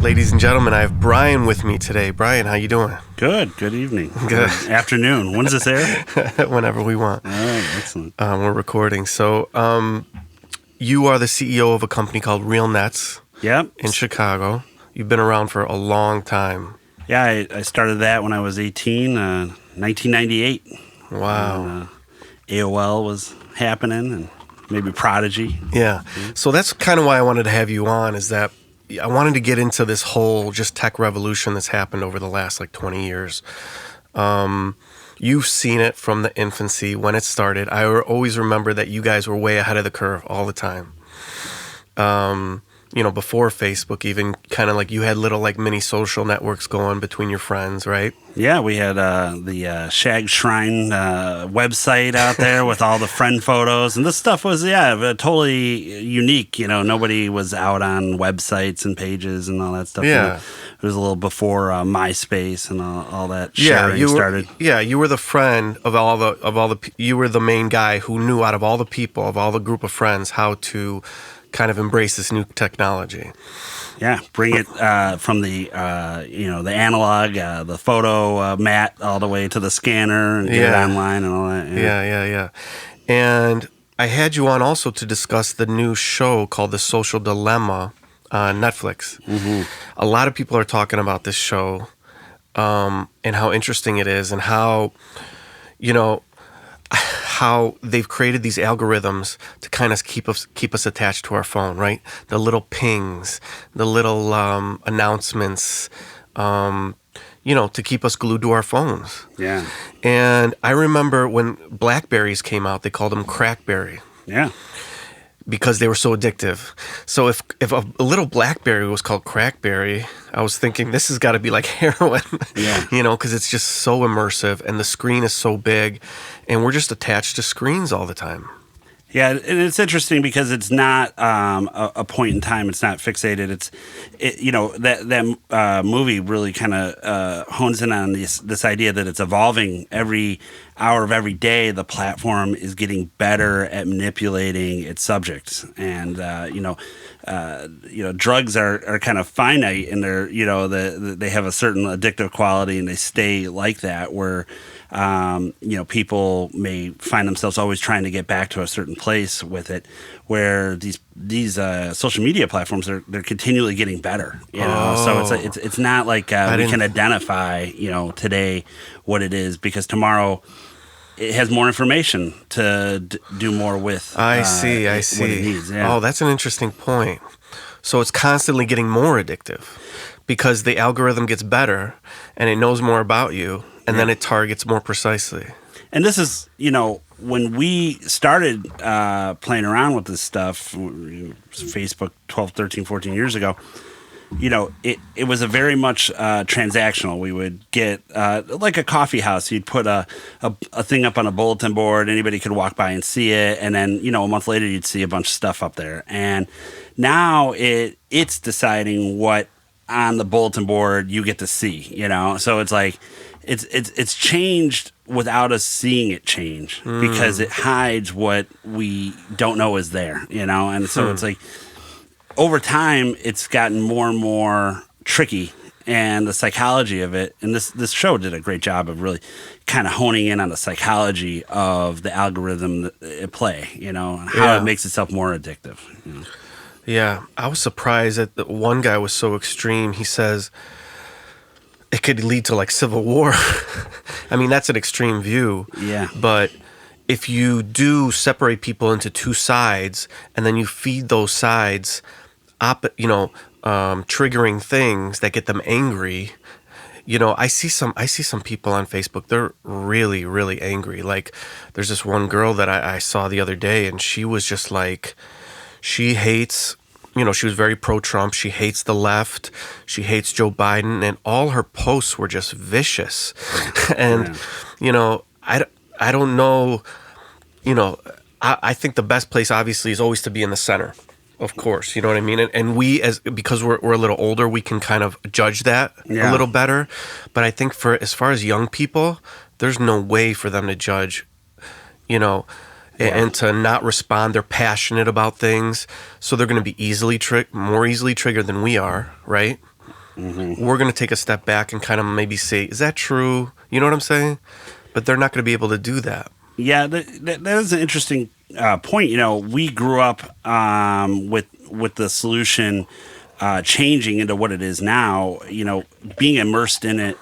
Ladies and gentlemen, I have Brian with me today. Brian, how you doing? Good. Good evening. Good. Afternoon. When does this air? Whenever we want. All right. Excellent. We're recording. So, you are the CEO of a company called Real Nets Yep. in Chicago. You've been around for a long time. Yeah, I started that when I was 18, 1998. Wow. And, AOL was happening and maybe Prodigy. Yeah. So that's kind of why I wanted to have you on, is that I wanted to get into this whole just tech revolution that's happened over the last 20 years. You've seen it from the infancy when it started. I always remember that you guys were way ahead of the curve all the time. Before Facebook, even kind of you had little mini social networks going between your friends, right? Yeah, we had the Shag Shrine website out there with all the friend photos. And this stuff was, totally unique. Nobody was out on websites and pages and all that stuff. Yeah. It was a little before MySpace and all that sharing started. Yeah, you were the friend of all the. You were the main guy who knew out of all the people, of all the group of friends, how to kind of embrace this new technology. Yeah, bring it from the the analog, the photo mat, all the way to the scanner and get it online and all that. Yeah. And I had you on also to discuss the new show called The Social Dilemma on Netflix. Mm-hmm. A lot of people are talking about this show and how interesting it is, and how they've created these algorithms to kind of keep us attached to our phone, right? The little pings, the little announcements, to keep us glued to our phones. Yeah. And I remember when Blackberries came out, they called them Crackberry. Yeah. Because they were so addictive. So if a little Blackberry was called Crackberry, I was thinking this has got to be like heroin. Yeah. Because it's just so immersive and the screen is so big, and we're just attached to screens all the time. Yeah, and it's interesting because it's not a point in time. It's not fixated. That movie really kind of hones in on this idea that it's evolving every hour of every day. The platform is getting better at manipulating its subjects, and drugs are kind of finite, and they have a certain addictive quality, and they stay like that. Where people may find themselves always trying to get back to a certain place with it, where these social media platforms they're continually getting better. So it's not like we can identify today what it is, because tomorrow it has more information to do more with. I see. What it needs. Yeah. Oh, that's an interesting point. So it's constantly getting more addictive because the algorithm gets better and it knows more about you. And then it targets more precisely. And this is, when we started playing around with this stuff, Facebook 12, 13, 14 years ago, it was a very much transactional. We would get, like a coffee house, you'd put a thing up on a bulletin board, anybody could walk by and see it, and then, a month later you'd see a bunch of stuff up there. And now it's deciding what on the bulletin board you get to see, So it's like, it's changed without us seeing it change, because it hides what we don't know is there, And so it's like, over time, it's gotten more and more tricky, and the psychology of it. And this show did a great job of really kind of honing in on the psychology of the algorithm at play, and how it makes itself more addictive. Yeah, I was surprised that one guy was so extreme. He says it could lead to civil war. I mean, that's an extreme view. Yeah. But if you do separate people into two sides, and then you feed those sides triggering things that get them angry, I see some people on Facebook, they're really, really angry. There's this one girl that I saw the other day, and she was just she hates, she was very pro-Trump. She hates the left. She hates Joe Biden. And all her posts were just vicious. And, I don't know, I think the best place, obviously, is always to be in the center, of course. You know what I mean? And we, because we're a little older, we can kind of judge that a little better. But I think as far as young people, there's no way for them to judge, and to not respond. They're passionate about things, so they're going to be more easily triggered than we are, right? we're going to take a step back and kind of maybe say, is that true? You know what I'm saying? But they're not going to be able to do that. Yeah, that is an interesting point. You know, we grew up with the solution changing into what it is now. You know, being immersed in it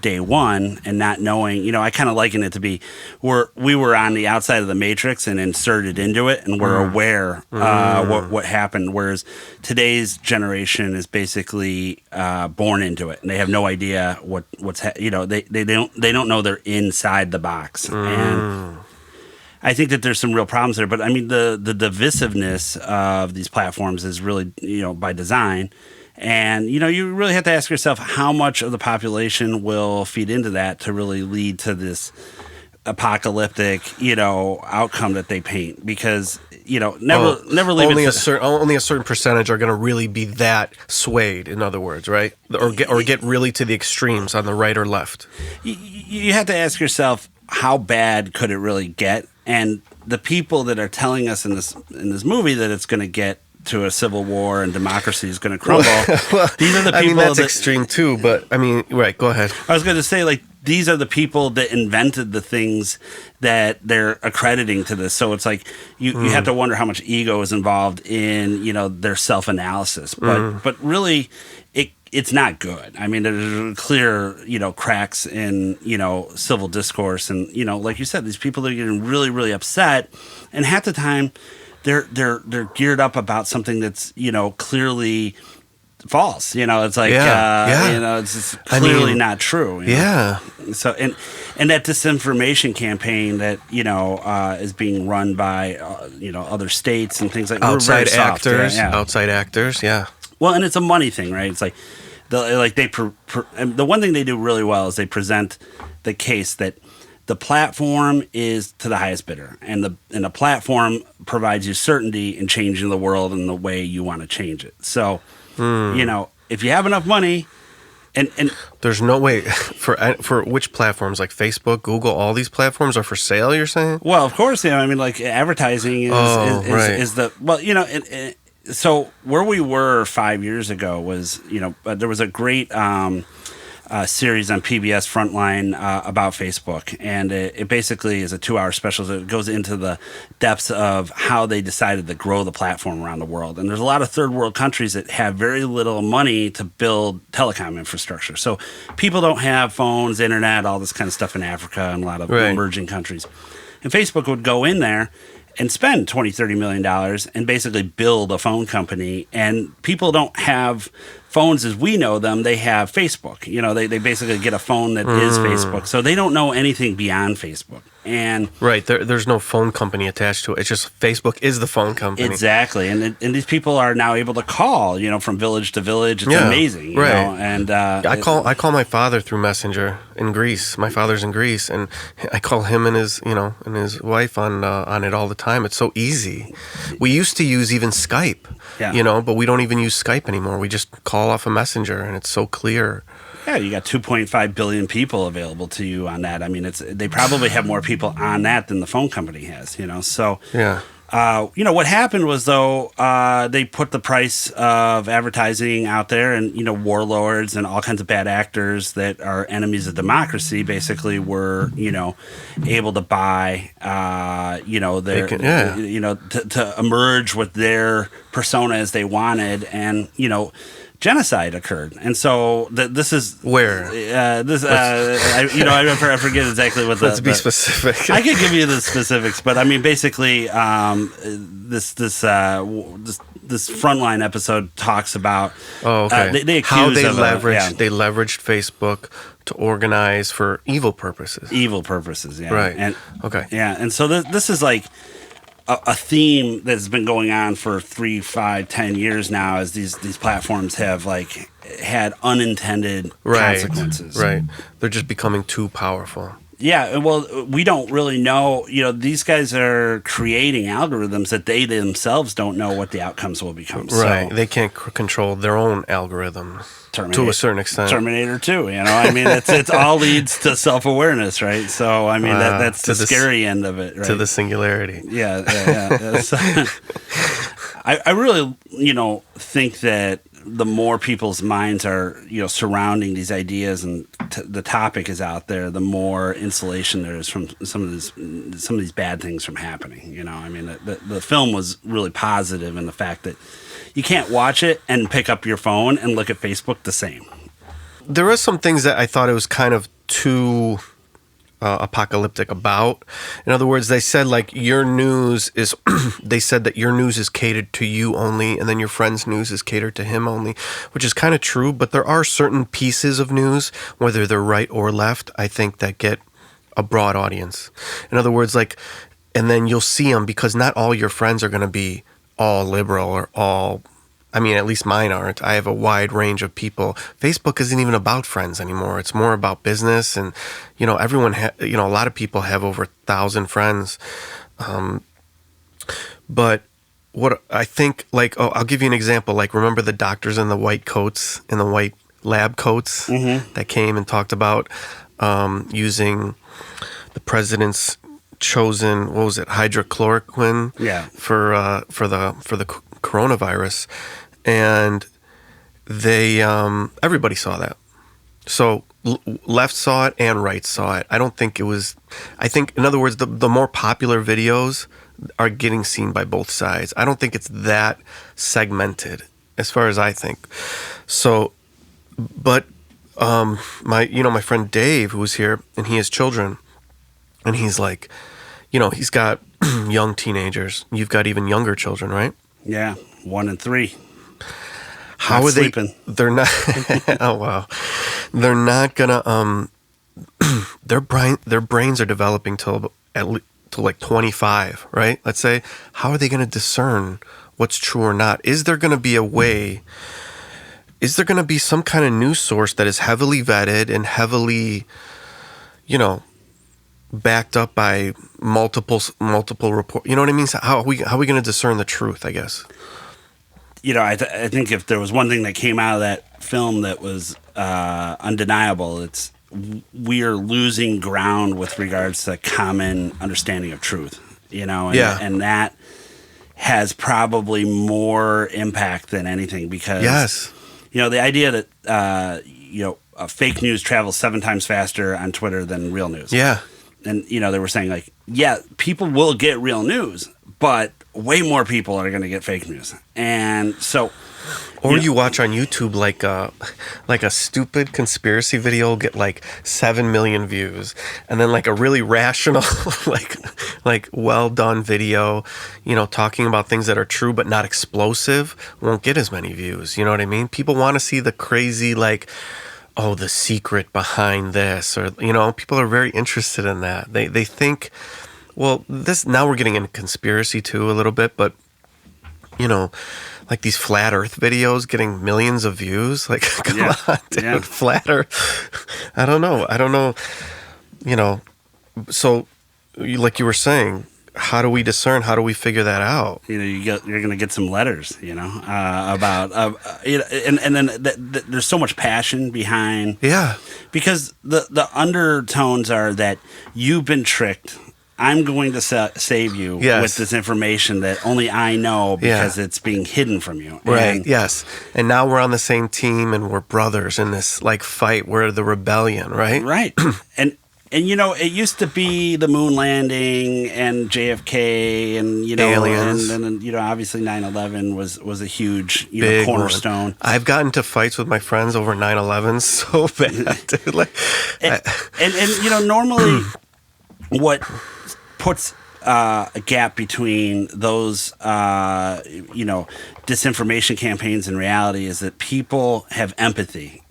day one and not knowing. You know, I kind of liken it to be we were on the outside of the matrix and inserted into it, and we're aware what happened. Whereas today's generation is basically born into it, and they have no idea what's you know, they don't know they're inside the box. And I think that there's some real problems there, but I mean the divisiveness of these platforms is really, you know, by design, and you know, you really have to ask yourself how much of the population will feed into that to really lead to this apocalyptic, you know, outcome that they paint, because you know, never leave only it only a certain percentage are going to really be that swayed. In other words, right? Or get really to the extremes on the right or left. You have to ask yourself, how bad could it really get? And the people that are telling us in this movie that it's going to get to a civil war and democracy is going to crumble. Well, these are the people. I mean, that's extreme too. But I mean, right? Go ahead. I was going to say, like, these are the people that invented the things that they're accrediting to this. So it's like you have to wonder how much ego is involved in, you know, their self-analysis. But really, it's not good. I mean, there's clear, you know, cracks in, you know, civil discourse, and you know, like you said, these people that are getting really, really upset, and half the time, they're geared up about something that's, you know, clearly false. You know, it's like, you know, it's just clearly not true. You know? So and that disinformation campaign that, you know, is being run by you know, other states and things like outside actors. Outside actors, yeah. Well, and it's a money thing, right? It's like, and the one thing they do really well is they present the case that the platform is to the highest bidder, and the platform provides you certainty in changing the world in the way you want to change it. So, you know, if you have enough money, and there's no way for which platforms, like Facebook, Google, all these platforms are for sale. You're saying? Well, of course, you know, I mean, like advertising is the, well, you know. So where we were 5 years ago was, you know, there was a great series on PBS Frontline about Facebook, and it basically is a 2-hour special that goes into the depths of how they decided to grow the platform around the world. And there's a lot of third world countries that have very little money to build telecom infrastructure. So people don't have phones, internet, all this kind of stuff in Africa and a lot of emerging countries. And Facebook would go in there and spend $20-30 million and basically build a phone company. And people don't have phones as we know them. They have Facebook. You know, they basically get a phone that is Facebook. So they don't know anything beyond Facebook. And right, there's no phone company attached to it. It's just Facebook is the phone company. Exactly. And these people are now able to call, you know, from village to village. It's amazing. You know? And I call my father through Messenger in Greece. My father's in Greece, and I call him and his wife on it all the time. It's so easy. We used to use even Skype, you know, but we don't even use Skype anymore. We just call off a Messenger, and it's so clear. Yeah, you got 2.5 billion people available to you on that. I mean, they probably have more people on that than the phone company has, you know. So, yeah. You know, what happened was, though, they put the price of advertising out there, and, you know, warlords and all kinds of bad actors that are enemies of democracy basically were, you know, able to buy, you know, you know, to emerge with their persona as they wanted, and, you know, genocide occurred. And so this is where I forget exactly what. Let's be specific. I could give you the specifics, but I mean, basically, this Frontline episode talks about they how they leveraged Facebook to organize for evil purposes. Yeah. Right. And yeah. And so this is like a theme that's been going on for 3, 5, 10 years now, as these platforms have like had unintended consequences. Right. They're just becoming too powerful. Yeah, well, we don't really know. You know, these guys are creating algorithms that they themselves don't know what the outcomes will become. Right. So, they can't control their own algorithm to a certain extent. Terminator 2, you know? I mean, it's all leads to self-awareness, right? So, I mean, that's the scary end of it, right? To the singularity. Yeah. I really, you know, think that the more people's minds are, surrounding these ideas and the topic is out there, the more insulation there is from some of these bad things from happening. I mean, the film was really positive in the fact that you can't watch it and pick up your phone and look at Facebook the same. There were some things that I thought it was kind of too apocalyptic about. In other words, they said like your news is they said that your news is catered to you only, and then your friend's news is catered to him only, which is kind of true. But there are certain pieces of news, whether they're right or left, I think that get a broad audience. In other words, like, and then you'll see them because not all your friends are going to be all liberal or all, I mean, at least mine aren't. I have a wide range of people. Facebook isn't even about friends anymore. It's more about business. And, everyone, a lot of people have over 1,000 friends. But what I think, like, I'll give you an example. Like, remember the doctors in the white coats, in the white lab coats that came and talked about using the president's chosen, what was it, hydrochloroquine for the coronavirus, and they everybody saw that. So left saw it and right saw it. I don't think it was. I think, in other words, the more popular videos are getting seen by both sides. I don't think it's that segmented, as far as I think. So, but my friend Dave, who was here, and he has children. And he's like, he's got young teenagers. You've got even younger children, right? Yeah, 1 and 3. How not are sleeping. They're not. Oh wow, they're not gonna. Their brains are developing till like 25, right? Let's say. How are they gonna discern what's true or not? Is there gonna be a way? Is there gonna be some kind of news source that is heavily vetted and heavily, backed up by multiple reports? You know what I mean? So how are we going to discern the truth, I guess? I think if there was one thing that came out of that film that was undeniable, it's we are losing ground with regards to common understanding of truth. And that has probably more impact than anything because the idea that fake news travels 7 times faster on Twitter than real news. Yeah. And, they were saying, like, yeah, people will get real news, but way more people are going to get fake news. And so... Or you watch on YouTube, like a stupid conspiracy video will get, like, 7 million views. And then, like, a really rational, like well-done video, talking about things that are true but not explosive won't get as many views. You know what I mean? People want to see the crazy, like... oh, the secret behind this, or, people are very interested in that. They think, well, now we're getting into conspiracy too a little bit, but, like these flat earth videos getting millions of views, like, come on, dude, flat earth. I don't know, so like you were saying, how do we discern? How do we figure that out? You're going to get some letters, about, and then there's so much passion behind. Yeah. Because the undertones are that you've been tricked. I'm going to save you with this information that only I know because it's being hidden from you. Right. Yes. And now we're on the same team and we're brothers in this like fight. We're the rebellion, right? Right. And it used to be the moon landing and JFK and aliens, and then obviously 9/11 was a huge big cornerstone. One. I've gotten into fights with my friends over 9/11 so bad, dude. Like, and normally what puts a gap between those disinformation campaigns and reality is that people have empathy.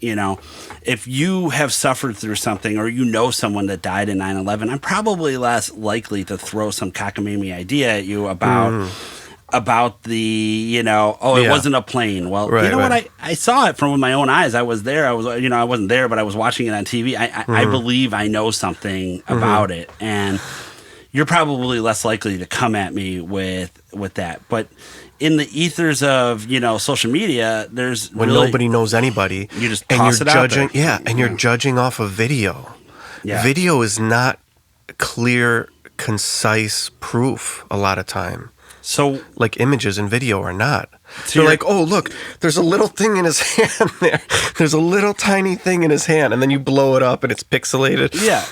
If you have suffered through something or someone that died in 9/11, I'm probably less likely to throw some cockamamie idea at you about the it wasn't a plane. Well, what, I saw it from my own eyes. I was there. I wasn't there, but I was watching it on TV. I believe I know something about it, and you're probably less likely to come at me with that. But in the ethers of social media, there's when nobody knows anybody, you just toss it judging out there. and you're judging off of video. Video is not clear, concise proof a lot of time. So like images and video are not. They're like, oh, look, there's a little thing in his hand there. There's a little tiny thing in his hand, and then you blow it up, and it's pixelated. Yeah,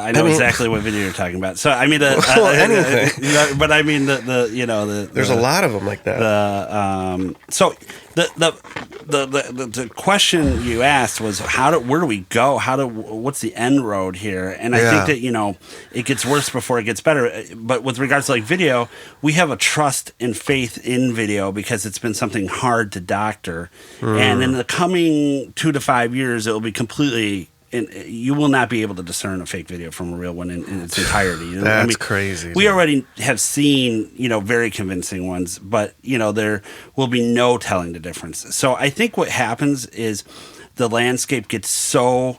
I know exactly what video you're talking about. So I mean, anything. But I mean the there's a lot of them like that. So the question you asked was where do we go? What's the end road here? And I think that it gets worse before it gets better. But with regards to like video, we have a trust and faith in video because it's been something hard to doctor, and in the coming 2 to 5 years, it will be completely. And you will not be able to discern a fake video from a real one in its entirety. That's crazy. We already have seen, very convincing ones, but there will be no telling the difference. So I think what happens is the landscape gets so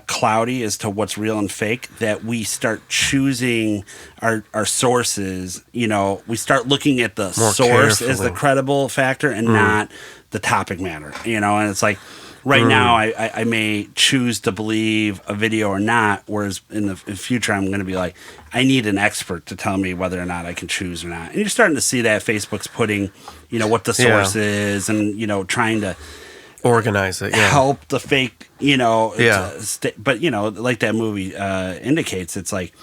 cloudy as to what's real and fake that we start choosing our sources. We start looking at the More source carefully. as the credible factor and not the topic matter. And it's like. Right now, I may choose to believe a video or not, whereas in the future, I'm going to be like, I need an expert to tell me whether or not I can choose or not. And you're starting to see that Facebook's putting, what the source is and, trying to organize it, help the fake, Yeah. but, like that movie indicates, it's like,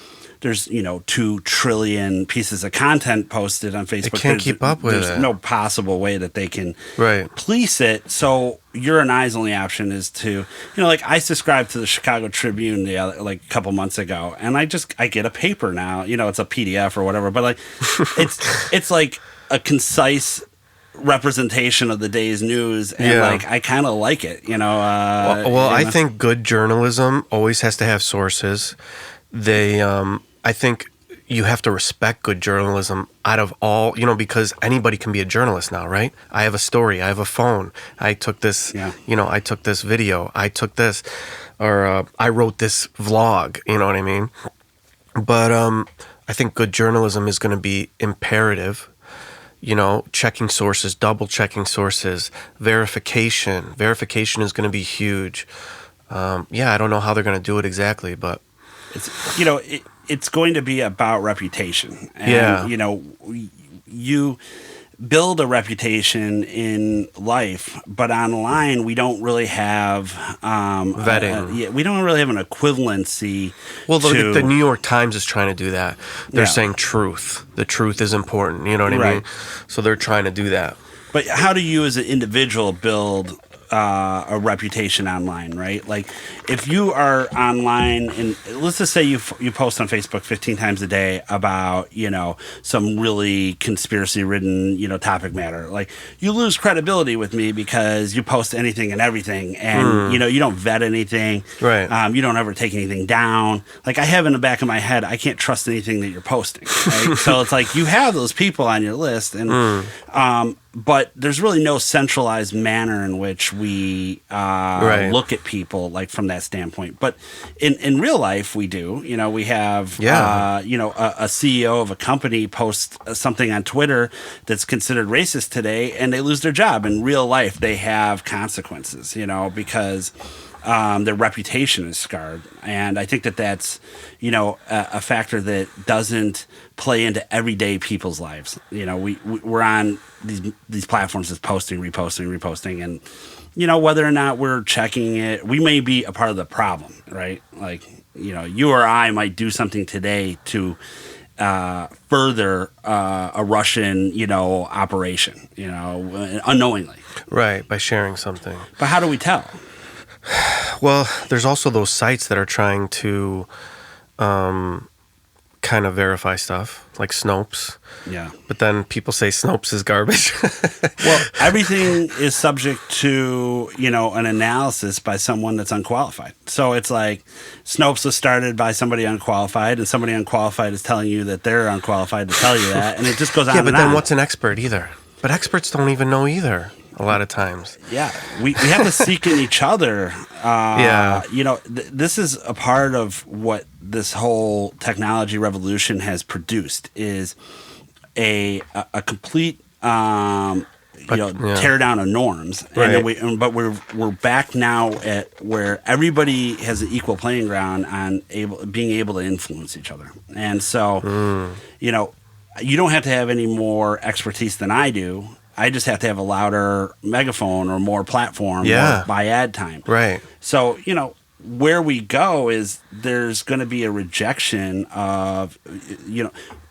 there's 2 trillion pieces of content posted on Facebook. They can't keep up with it. There's no possible way that they can Right. police it. So your and I's only option is to, like I subscribed to the Chicago Tribune like a couple months ago, and I get a paper now. It's a PDF or whatever, but like it's like a concise representation of the day's news, and like I kind of like it. I think good journalism always has to have sources. I think you have to respect good journalism out of all, because anybody can be a journalist now, right? I have a story. I have a phone. I took this, I took this video. I took this, or I wrote this vlog, you know what I mean? But I think good journalism is going to be imperative, checking sources, double checking sources, verification. Verification is going to be huge. I don't know how they're going to do it exactly, but it's going to be about reputation. And, you build a reputation in life, but online we don't really have vetting. We don't really have an equivalency. Well, the New York Times is trying to do that. They're saying truth. The truth is important. You know what I mean? So they're trying to do that. But how do you as an individual build a reputation online, right? Like if you are online and let's just say you post on Facebook 15 times a day about, some really conspiracy ridden, topic matter, like you lose credibility with me because you post anything and everything and, you don't vet anything. Right. You don't ever take anything down. Like I have in the back of my head, I can't trust anything that you're posting. Right? So it's like you have those people on your list and, but there's really no centralized manner in which we look at people like from that standpoint. But in real life, we do. We have a CEO of a company post something on Twitter that's considered racist today, and they lose their job. In real life, they have consequences. Because their reputation is scarred, and I think that's a factor that doesn't play into everyday people's lives. We're on these platforms that's posting, reposting, and whether or not we're checking it, we may be a part of the problem, right? Like you or I might do something today to further a Russian operation, unknowingly, right, by sharing something. But how do we tell? Well, there's also those sites that are trying to kind of verify stuff, like Snopes. Yeah. But then people say Snopes is garbage. Well, everything is subject to, an analysis by someone that's unqualified. So it's like Snopes was started by somebody unqualified, and somebody unqualified is telling you that they're unqualified to tell you that, and it just goes on and on. Yeah, but then what's an expert either? But experts don't even know either. A lot of times. Yeah, we have to seek in each other. This is a part of what this whole technology revolution has produced is a complete tear down of norms. Right. And but we're back now at where everybody has an equal playing ground on being able to influence each other. And so, you don't have to have any more expertise than I do. I just have to have a louder megaphone or more platform Yeah. or buy ad time. Right. So, where we go is there's going to be a rejection of,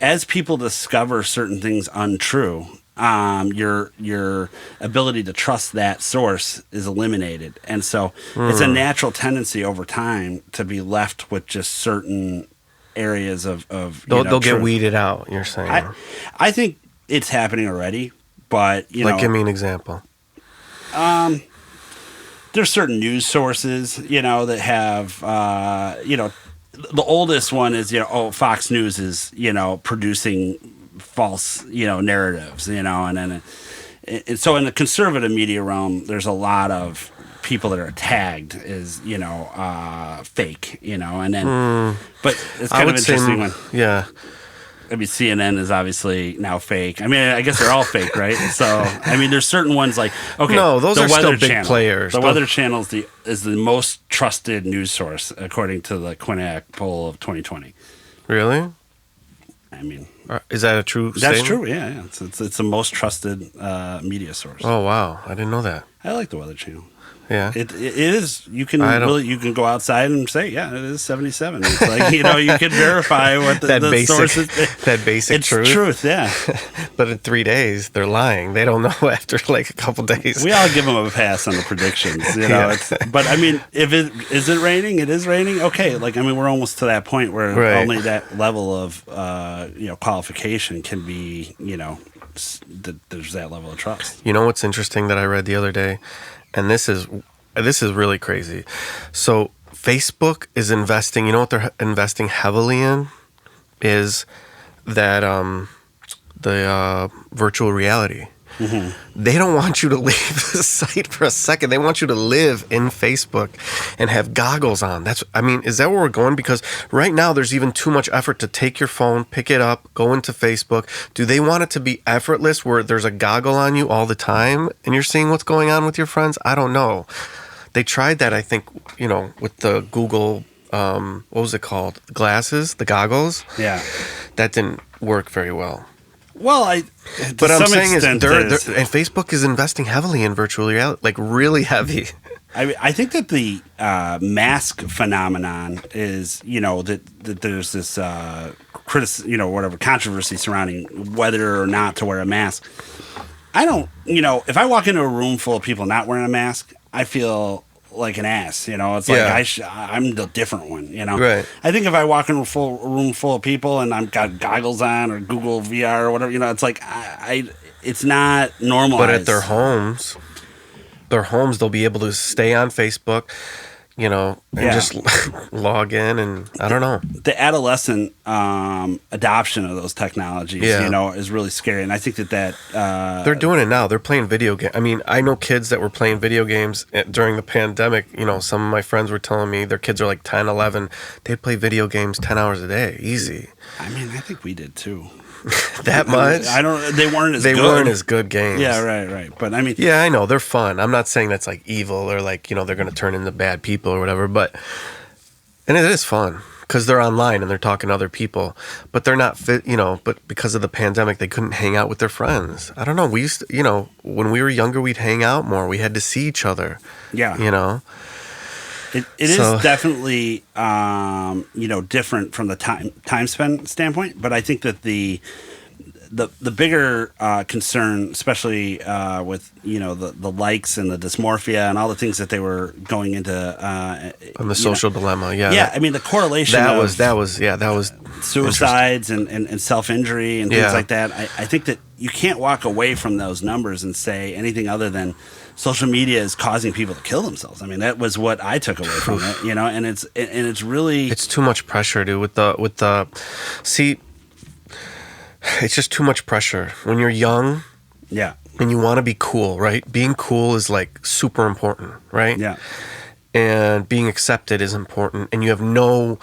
as people discover certain things untrue, your ability to trust that source is eliminated. And so it's a natural tendency over time to be left with just certain areas of They'll get truth. weeded out, you're saying. I think it's happening already, but Give me an example. there's certain news sources, that have, the oldest one is, Fox News is, producing false, narratives, and then, so in the conservative media realm, there's a lot of people that are tagged as, fake, and then, but it's kind of interesting when, yeah. I mean, CNN is obviously now fake. I mean, I guess they're all fake, right? So, I mean, there's certain ones like, okay, No, those the are still Weather big Channel. players. The Don't- Weather Channel is the most trusted news source according to the Quinnipiac poll of 2020. Really? I mean, Is that a true that's statement? true. Yeah. It's the most trusted media source. Oh, wow. I didn't know that. I like the Weather Channel. Yeah. It is. You can I don't- you can go outside and say, yeah, it is 77. It's like, you can verify what that the basic, source is. that basic It's truth. truth, yeah. But in 3 days, they're lying. They don't know after like a couple days. We all give them a pass on the predictions, Yeah. But I mean, if it is it raining, it is raining. Okay, we're almost to that point where Right. only that level of qualification can be there's that level of trust. You know what's interesting that I read the other day, and this is really crazy. So Facebook is investing. You know what they're investing heavily in is that the virtual reality. Mm-hmm. They don't want you to leave the site for a second. They want you to live in Facebook and have goggles on. Is that where we're going? Because right now there's even too much effort to take your phone, pick it up, go into Facebook. Do they want it to be effortless where there's a goggle on you all the time and you're seeing what's going on with your friends? I don't know. They tried that, I think, with the Google, what was it called? Glasses, the goggles. Yeah. That didn't work very well. Well, But I'm saying is, extent, and Facebook is investing heavily in virtual reality, like really heavy. I think that the mask phenomenon is, that there's this controversy surrounding whether or not to wear a mask. I don't, if I walk into a room full of people not wearing a mask, I feel like an ass. It's like I'm the different one. Right. I think if I walk in a room full of people and I've got goggles on or Google VR or whatever, it's like it's not normalized. But at their homes, they'll be able to stay on Facebook, and just log in, and I don't know. The adolescent adoption of those technologies, is really scary. And I think that They're doing it now. They're playing video games. I mean, I know kids that were playing video games during the pandemic. Some of my friends were telling me their kids are like 10, 11. They play video games 10 hours a day. Easy. I mean, I think we did too. That much? They weren't as good. They weren't as good games. Yeah, right. But I mean, yeah, I know they're fun. I'm not saying that's like evil or like they're going to turn into bad people or whatever. And it is fun because they're online and they're talking to other people. But they're not fit. But because of the pandemic, they couldn't hang out with their friends. I don't know. We used to, when we were younger, we'd hang out more. We had to see each other. Yeah. It is definitely different from the time spent standpoint, but I think that the bigger concern, especially with the likes and the dysmorphia and all the things that they were going into on the social dilemma, I mean the correlation that of was suicides and self-injury and things like that. I think that you can't walk away from those numbers and say anything other than social media is causing people to kill themselves. I mean, that was what I took away from it, and it's really, it's too much pressure, dude, it's just too much pressure when you're young. Yeah. And you want to be cool, right? Being cool is like super important, right? Yeah. And being accepted is important, and you have no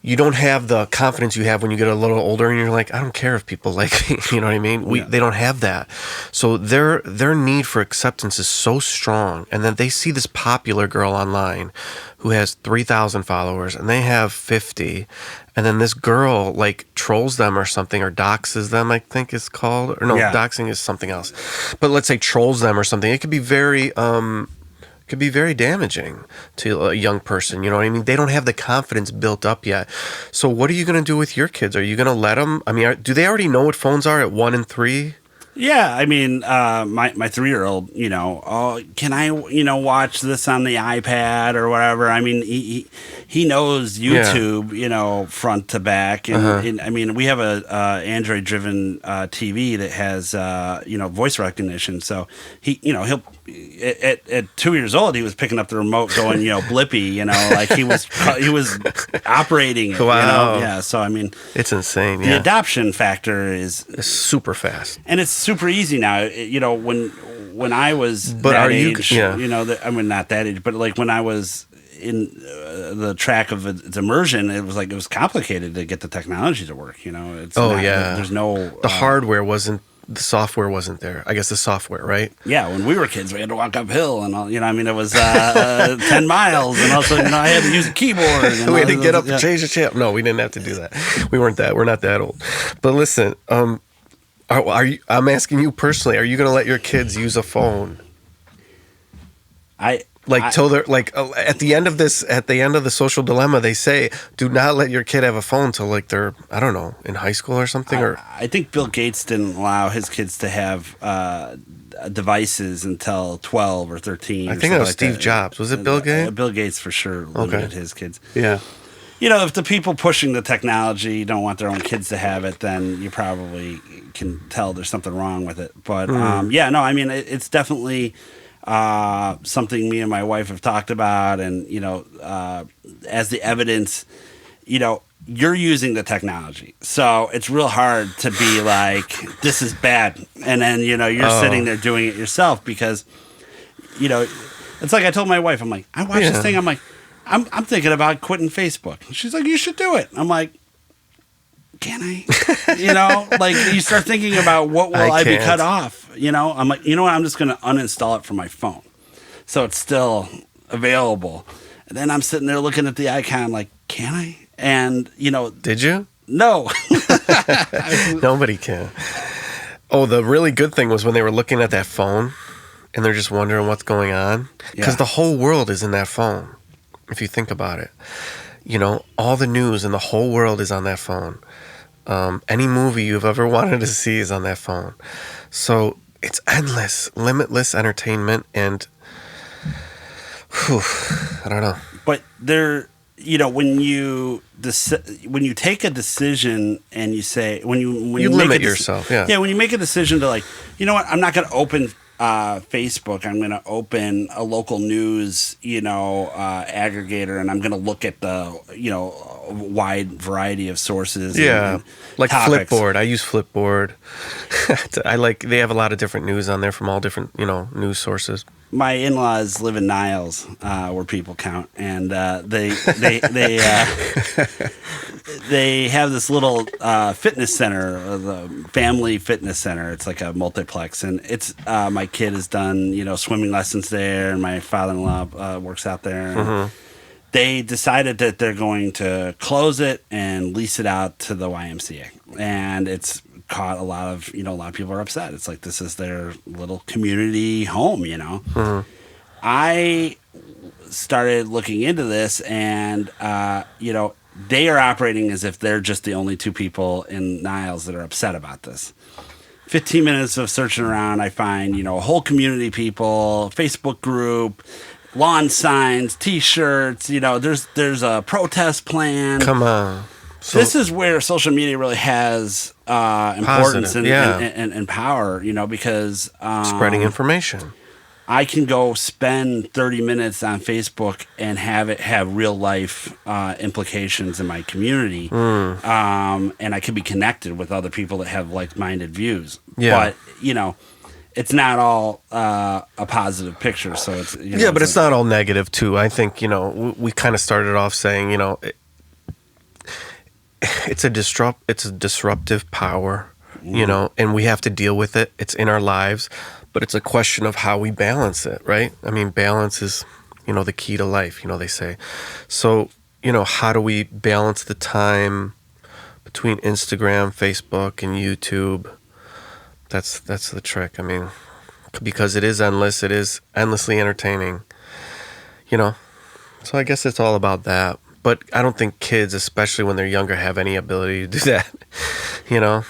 you don't have the confidence you have when you get a little older and you're like, I don't care if people like me. You know what I mean? They don't have that. So their need for acceptance is so strong. And then they see this popular girl online who has 3,000 followers and they have 50. And then this girl like trolls them or something, or doxes them, I think it's called. Or no, doxing is something else. But let's say trolls them or something. It could be very damaging to a young person. You know what I mean? They don't have the confidence built up yet. So what are you going to do with your kids? Are you going to let them? I mean, do they already know what phones are at 1 and 3? Yeah, I mean, my 3-year-old, oh, can I, watch this on the iPad or whatever? I mean, he knows YouTube, front to back, and I mean, we have a Android-driven TV that has, voice recognition. So he'll at 2 years old, he was picking up the remote, going, Blippy, like he was operating it. Wow. Yeah. So I mean, it's insane. The adoption factor is super fast, and it's super easy now. When I was age, I mean, not that age, but like when I was in the track of its immersion, it was complicated to get the technology to work. There's no the hardware wasn't. The software wasn't there. I guess the software, right? Yeah, when we were kids, we had to walk uphill and all. It was 10 miles, and also, I had to use a keyboard. And we had to get up and change the channel. No, we didn't have to do that. We're not that old. But listen, are you? I'm asking you personally. Are you going to let your kids use a phone? Till they're at the end of the social dilemma, they say, do not let your kid have a phone till like they're, I don't know, in high school or something. I think Bill Gates didn't allow his kids to have devices until 12 or 13. I think that was Steve Jobs. Was it Bill Gates? Bill Gates for sure limited his kids. Yeah. If the people pushing the technology don't want their own kids to have it, then you probably can tell there's something wrong with it. But I mean, it's definitely something me and my wife have talked about, and as the evidence, you're using the technology, so it's real hard to be like, this is bad, and then you're sitting there doing it yourself, because it's like I told my wife, I'm like, I watched this thing, I'm like, I'm thinking about quitting Facebook, and she's like, you should do it. I'm like, can I? Like you start thinking about, what will I be cut off? I'm like, you know what? I'm just going to uninstall it from my phone, so it's still available. And then I'm sitting there looking at the icon, I'm like, can I? And did you? No, nobody can. Oh, the really good thing was when they were looking at that phone, and they're just wondering what's going on, because the whole world is in that phone. If you think about it, all the news in the whole world is on that phone. Any movie you've ever wanted to see is on that phone. So it's endless, limitless entertainment, and I don't know. But when you take a decision and you say, when you limit yourself, when you make a decision to, like, you know what, I'm not going to open Facebook, I'm going to open a local news, aggregator, and I'm going to look at the, wide variety of sources. Yeah, like topics. Flipboard. I use Flipboard. They have a lot of different news on there from all different, news sources. My in-laws live in Niles, where people count, and they have this little fitness center, the family fitness center. It's like a multiplex, and it's my kid has done swimming lessons there, and my father-in-law works out there. And they decided that they're going to close it and lease it out to the YMCA, and it's caught a lot of people are upset. It's like, this is their little community home. I started looking into this, and they are operating as if they're just the only two people in Niles that are upset about this. 15 minutes of searching around, I find a whole community of people, Facebook group, lawn signs, T-shirts. There's a protest plan. Come on. So this is where social media really has importance and power, because spreading information. I can go spend 30 minutes on Facebook and have it have real life implications in my community, and I can be connected with other people that have like-minded views. Yeah. But it's not all a positive picture. So it's but it's not all negative too. I think we kind of started off saying it's a disruptive power, you know, and we have to deal with it. It's in our lives, but it's a question of how we balance it, right? I mean, balance is, you know, the key to life, you know, they say. So, you know, how do we balance the time between Instagram, Facebook, and YouTube? That's the trick. I mean, because it is endless, it is endlessly entertaining, you know. So I guess it's all about that. But I don't think kids, especially when they're younger, have any ability to do that, you know.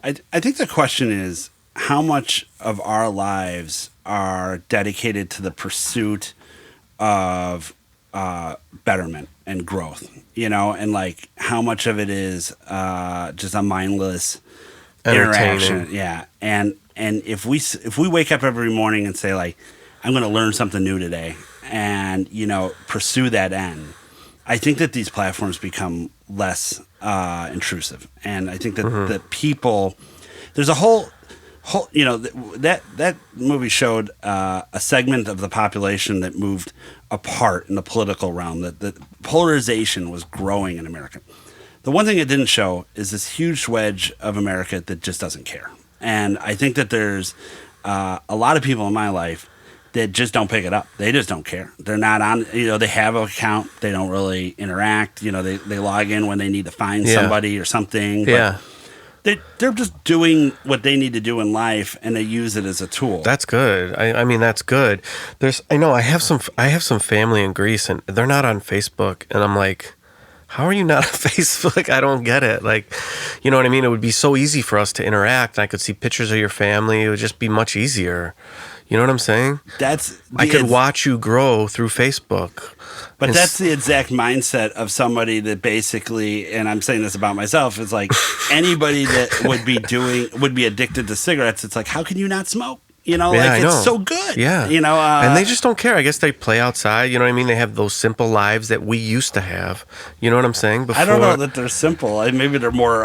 I think the question is how much of our lives are dedicated to the pursuit of betterment and growth, you know, and like how much of it is just a mindless Entertaining. interaction. Yeah. And if we wake up every morning and say like, I'm going to learn something new today and, you know, pursue that end, I think that these platforms become less intrusive. And I think that the people, there's a whole, you know, that movie showed a segment of the population that moved apart in the political realm, that the polarization was growing in America. The one thing it didn't show is this huge wedge of America that just doesn't care. And I think that there's a lot of people in my life that just don't pick it up. They just don't care. They're not on, you know, they have an account. They don't really interact. You know, they log in when they need to find Yeah. somebody or something. But Yeah, they're just doing what they need to do in life, and they use it as a tool. that's good. I mean, that's good. I know I have some family in Greece, and they're not on Facebook, and I'm like, how are you not on Facebook? I don't get it. Like, you know what I mean? It would be so easy for us to interact. I could see pictures of your family. It would just be much easier. You know what I'm saying? I could watch you grow through Facebook. But that's the exact mindset of somebody that basically, and I'm saying this about myself, is like anybody that would be addicted to cigarettes. It's like, how can you not smoke? You know, Yeah, like I know. it's so good. Yeah. You know, and they just don't care. I guess they play outside. You know what I mean? They have those simple lives that we used to have. You know what I'm saying? Before, I don't know that they're simple. Maybe they're more.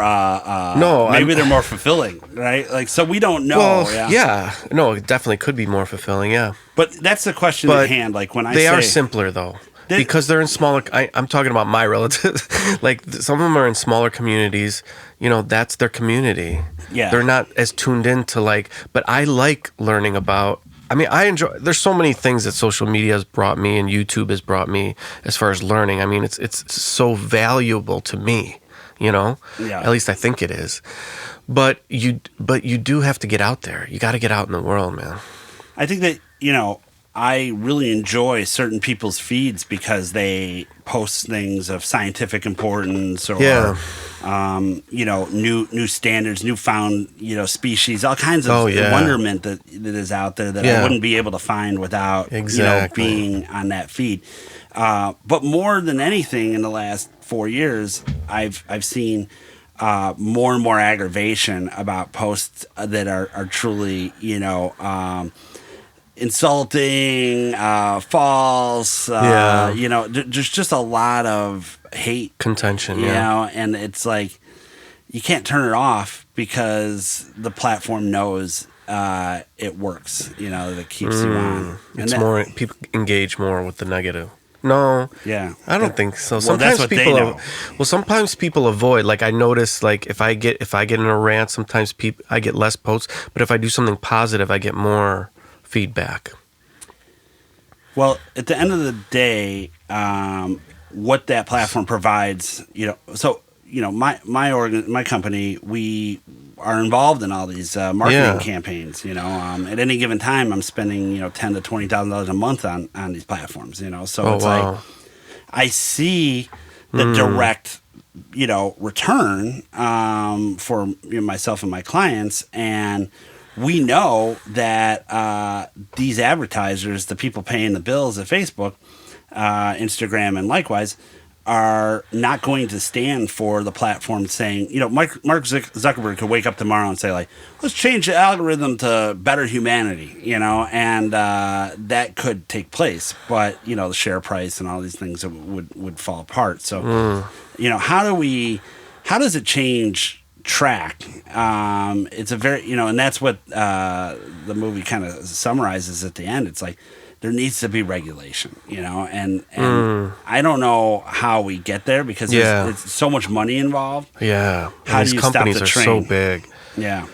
No, maybe they're more fulfilling, right? Like, so we don't know. Well, yeah. No, it definitely could be more fulfilling. Yeah. But that's the question But at hand. Like when I they say are simpler though. Because they're in smaller. I'm talking about my relatives. Like some of them are in smaller communities. You know, that's their community. Yeah. They're not as tuned into like. But I like learning about. I mean, I enjoy. There's so many things that social media has brought me and YouTube has brought me as far as learning. I mean, it's so valuable to me. You know. Yeah. At least I think it is. But you do have to get out there. You got to get out in the world, man. I think that, you know, I really enjoy certain people's feeds because they post things of scientific importance or, Yeah. you know, new standards, newfound, you know, species, all kinds of Oh, yeah. wonderment that is out there that I Yeah. wouldn't be able to find without, Exactly. you know, being on that feed. But more than anything in the last 4 years, I've seen more and more aggravation about posts that are truly, you know, insulting, false, Yeah. you know, there's just a lot of hate, Contention. you Yeah. know, and it's like you can't turn it off because the platform knows it works, you know, that keeps you on. And It's that- more people engage more with the negative. No, Yeah. I don't think so. Well, Sometimes that's what they people, know. sometimes people avoid. Like I notice, like if I get in a rant, sometimes I get less posts. But if I do something positive, I get more feedback. Well, at the end of the day, what that platform provides, you know, so you know, my company, we are involved in all these marketing Yeah. campaigns. You know, at any given time, I'm spending $10,000 to $20,000 a month on these platforms. You know, so Oh, it's wow. like I see the direct, you know, return for myself and my clients, and we know that these advertisers, the people paying the bills at Facebook, Instagram, and likewise, are not going to stand for the platform saying, you know, Mark Zuckerberg could wake up tomorrow and say, like, let's change the algorithm to better humanity, you know, and that could take place. But, you know, the share price and all these things would fall apart. So, you know, how does it change track? It's a very, you know, and that's what the movie kind of summarizes at the end. It's like there needs to be regulation, and I don't know how we get there because it's so much money involved. Yeah. How And do these you stop companies the are train? so big. Yeah.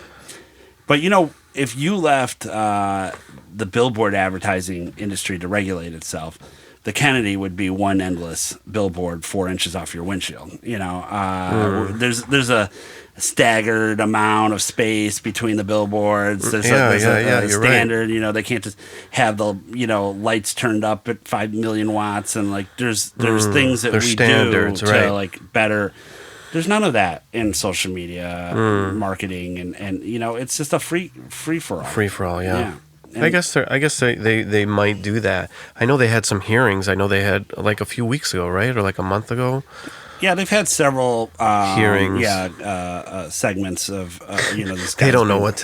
But, if you left the billboard advertising industry to regulate itself, the Kennedy would be one endless billboard 4 inches off your windshield. There's a staggered amount of space between the billboards. There's a you're standard. Right. They can't just have the lights turned up at 5 million watts and there's things that we standards, do right. to better. There's none of that in social media marketing, and it's just a free for all. Free for all, yeah. And I guess they might do that. I know they had some hearings. I know they had a few weeks ago, right, or a month ago. Yeah, they've had several hearings. Segments of these guys. They don't know what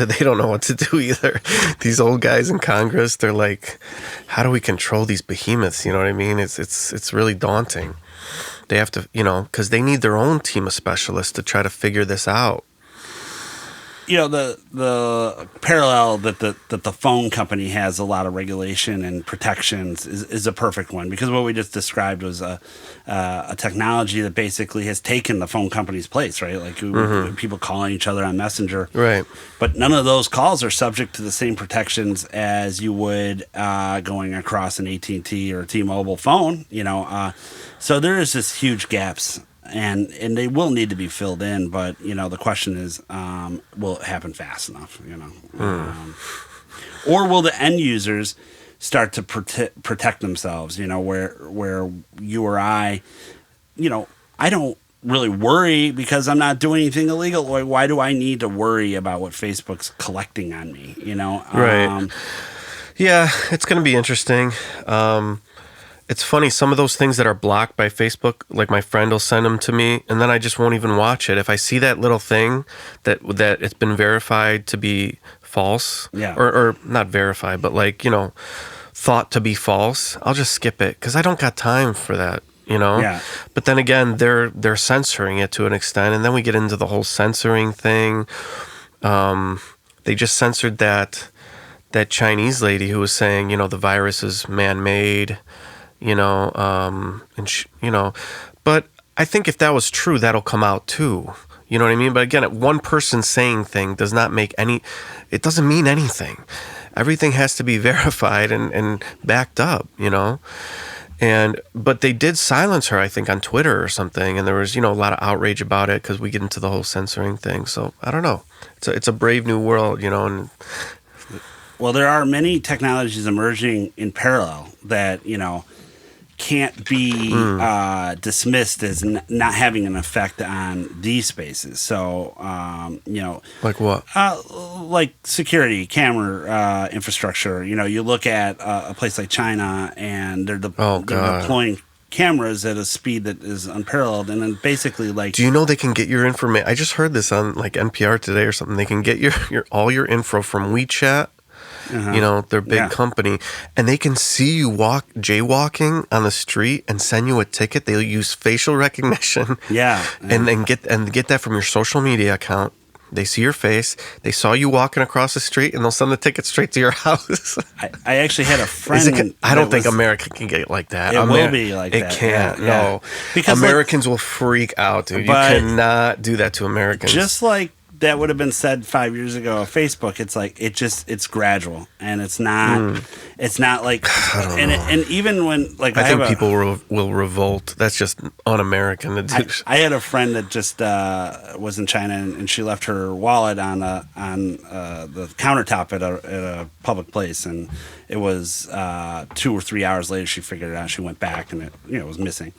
to do either. These old guys in Congress, they're like, how do we control these behemoths? You know what I mean? It's really daunting. They have to, because they need their own team of specialists to try to figure this out. The parallel that the phone company has a lot of regulation and protections is a perfect one, because what we just described was a technology that basically has taken the phone company's place, right? People calling each other on Messenger, right? But none of those calls are subject to the same protections as you would going across an AT&T or T-Mobile phone, So there is just huge gaps. And they will need to be filled in, but the question is, will it happen fast enough? Or will the end users start to protect themselves? Where you or I don't really worry because I'm not doing anything illegal. Why do I need to worry about what Facebook's collecting on me? Right. Yeah, it's going to be interesting. It's funny, some of those things that are blocked by Facebook, like my friend will send them to me, and then I just won't even watch it. If I see that little thing that it's been verified to be false, or not verified, but thought to be false, I'll just skip it because I don't got time for that, Yeah. But then again, they're censoring it to an extent, and then we get into the whole censoring thing. They just censored that Chinese lady who was saying, the virus is man-made. But I think if that was true, that'll come out too. You know what I mean? But again, one person saying thing does not make it doesn't mean anything. Everything has to be verified and backed up, but they did silence her, I think, on Twitter or something. And there was, a lot of outrage about it because we get into the whole censoring thing. So I don't know. It's a brave new world, and Well, there are many technologies emerging in parallel that, can't be dismissed as not having an effect on these spaces. So, like what? Like security, camera infrastructure. You look at a place like China, and they're deploying cameras at a speed that is unparalleled, and then basically do you know they can get your information? I just heard this on NPR today or something. They can get your all your info from WeChat. Their big company, and they can see you jaywalking on the street and send you a ticket. They'll use facial recognition, and get that from your social media account. They see your face. They saw you walking across the street, and they'll send the ticket straight to your house. I actually had a friend. I don't think America can get like that. It will be like that. It can't. No, because Americans will freak out, dude. You cannot do that to Americans. Just like that would have been said 5 years ago of Facebook. It's gradual, and it's not like, and even when I think people will revolt. That's just un-American to do. I had a friend that just was in China, and she left her wallet on the countertop at a public place, and it was 2 or 3 hours later she figured it out. She went back, and it was missing.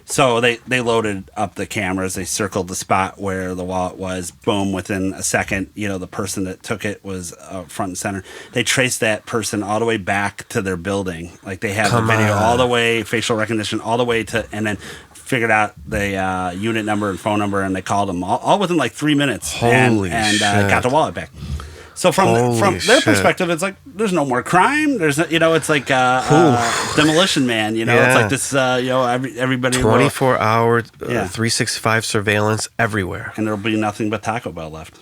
So they loaded up the cameras. They circled the spot where the wallet was. Boom! Within a second, the person that took it was front and center. They traced that person all the way back to their building. Like they had the video all the way, facial recognition all the way to, and then figured out the unit number and phone number, and they called them all within 3 minutes. Holy shit. Got the wallet back. So from their perspective, it's like there's no more crime. There's it's like Demolition Man. It's like this. Everybody 24-hour, 365 surveillance everywhere, and there'll be nothing but Taco Bell left.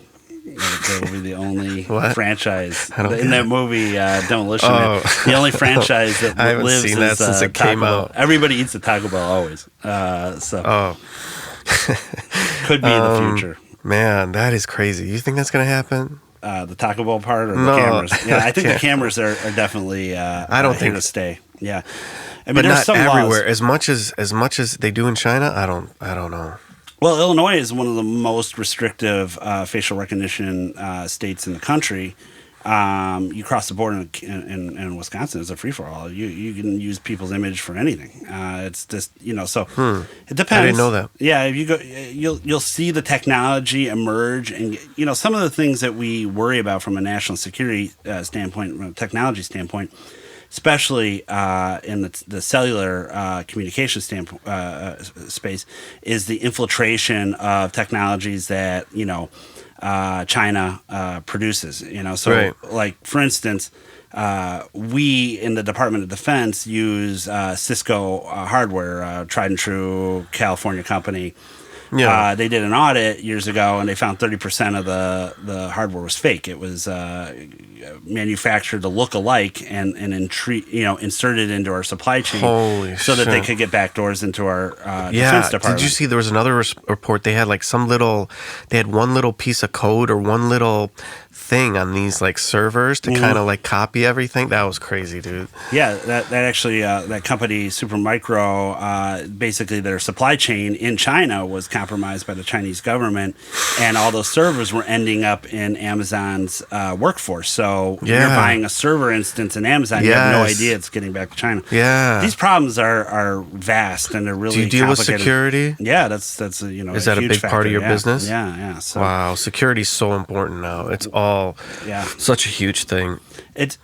That will be the only What? franchise I don't in get that it. movie Demolition Man. Oh. The only franchise that I haven't lives seen that is since it Taco came Bell. out. Everybody eats at Taco Bell always, so Oh, could be the future. man, that is crazy. You think that's gonna happen? The Taco Bell part or the No. cameras? Yeah, I think the Can't. cameras are definitely I don't here think, to stay. Yeah, I mean, but there's not some everywhere. laws. As much as they do in China, I don't know. Well, Illinois is one of the most restrictive facial recognition states in the country. You cross the border in Wisconsin, it's a free for all. You can use people's image for anything. It's just so it depends. I didn't know that. Yeah, if you go, you'll see the technology emerge, and some of the things that we worry about from a national security standpoint, from a technology standpoint, especially in the cellular communication standpoint space, is the infiltration of technologies that China produces. So Right. like for instance, we in the Department of Defense use Cisco hardware, tried and true California company. Yeah. They did an audit years ago, and they found 30% of the hardware was fake. It was manufactured to look alike and inserted into our supply chain, Holy so that they shit. could get backdoors into our Yeah. defense department. Did you see there was another report? They had like they had one little piece of code or one little thing on these like servers to kind of like copy everything. That was crazy, dude. Yeah, that actually that company Supermicro, basically their supply chain in China was compromised by the Chinese government, and all those servers were ending up in Amazon's workforce. So Yeah. you're buying a server instance in Amazon, you have no Yes. idea it's getting back to China. Yeah. These problems are vast, and they're really Do you deal with complicated. security? Yeah, that's Is that a huge big part factor, of your yeah. business? Yeah. So Wow, security is so important now. It's all yeah. such a huge thing. It's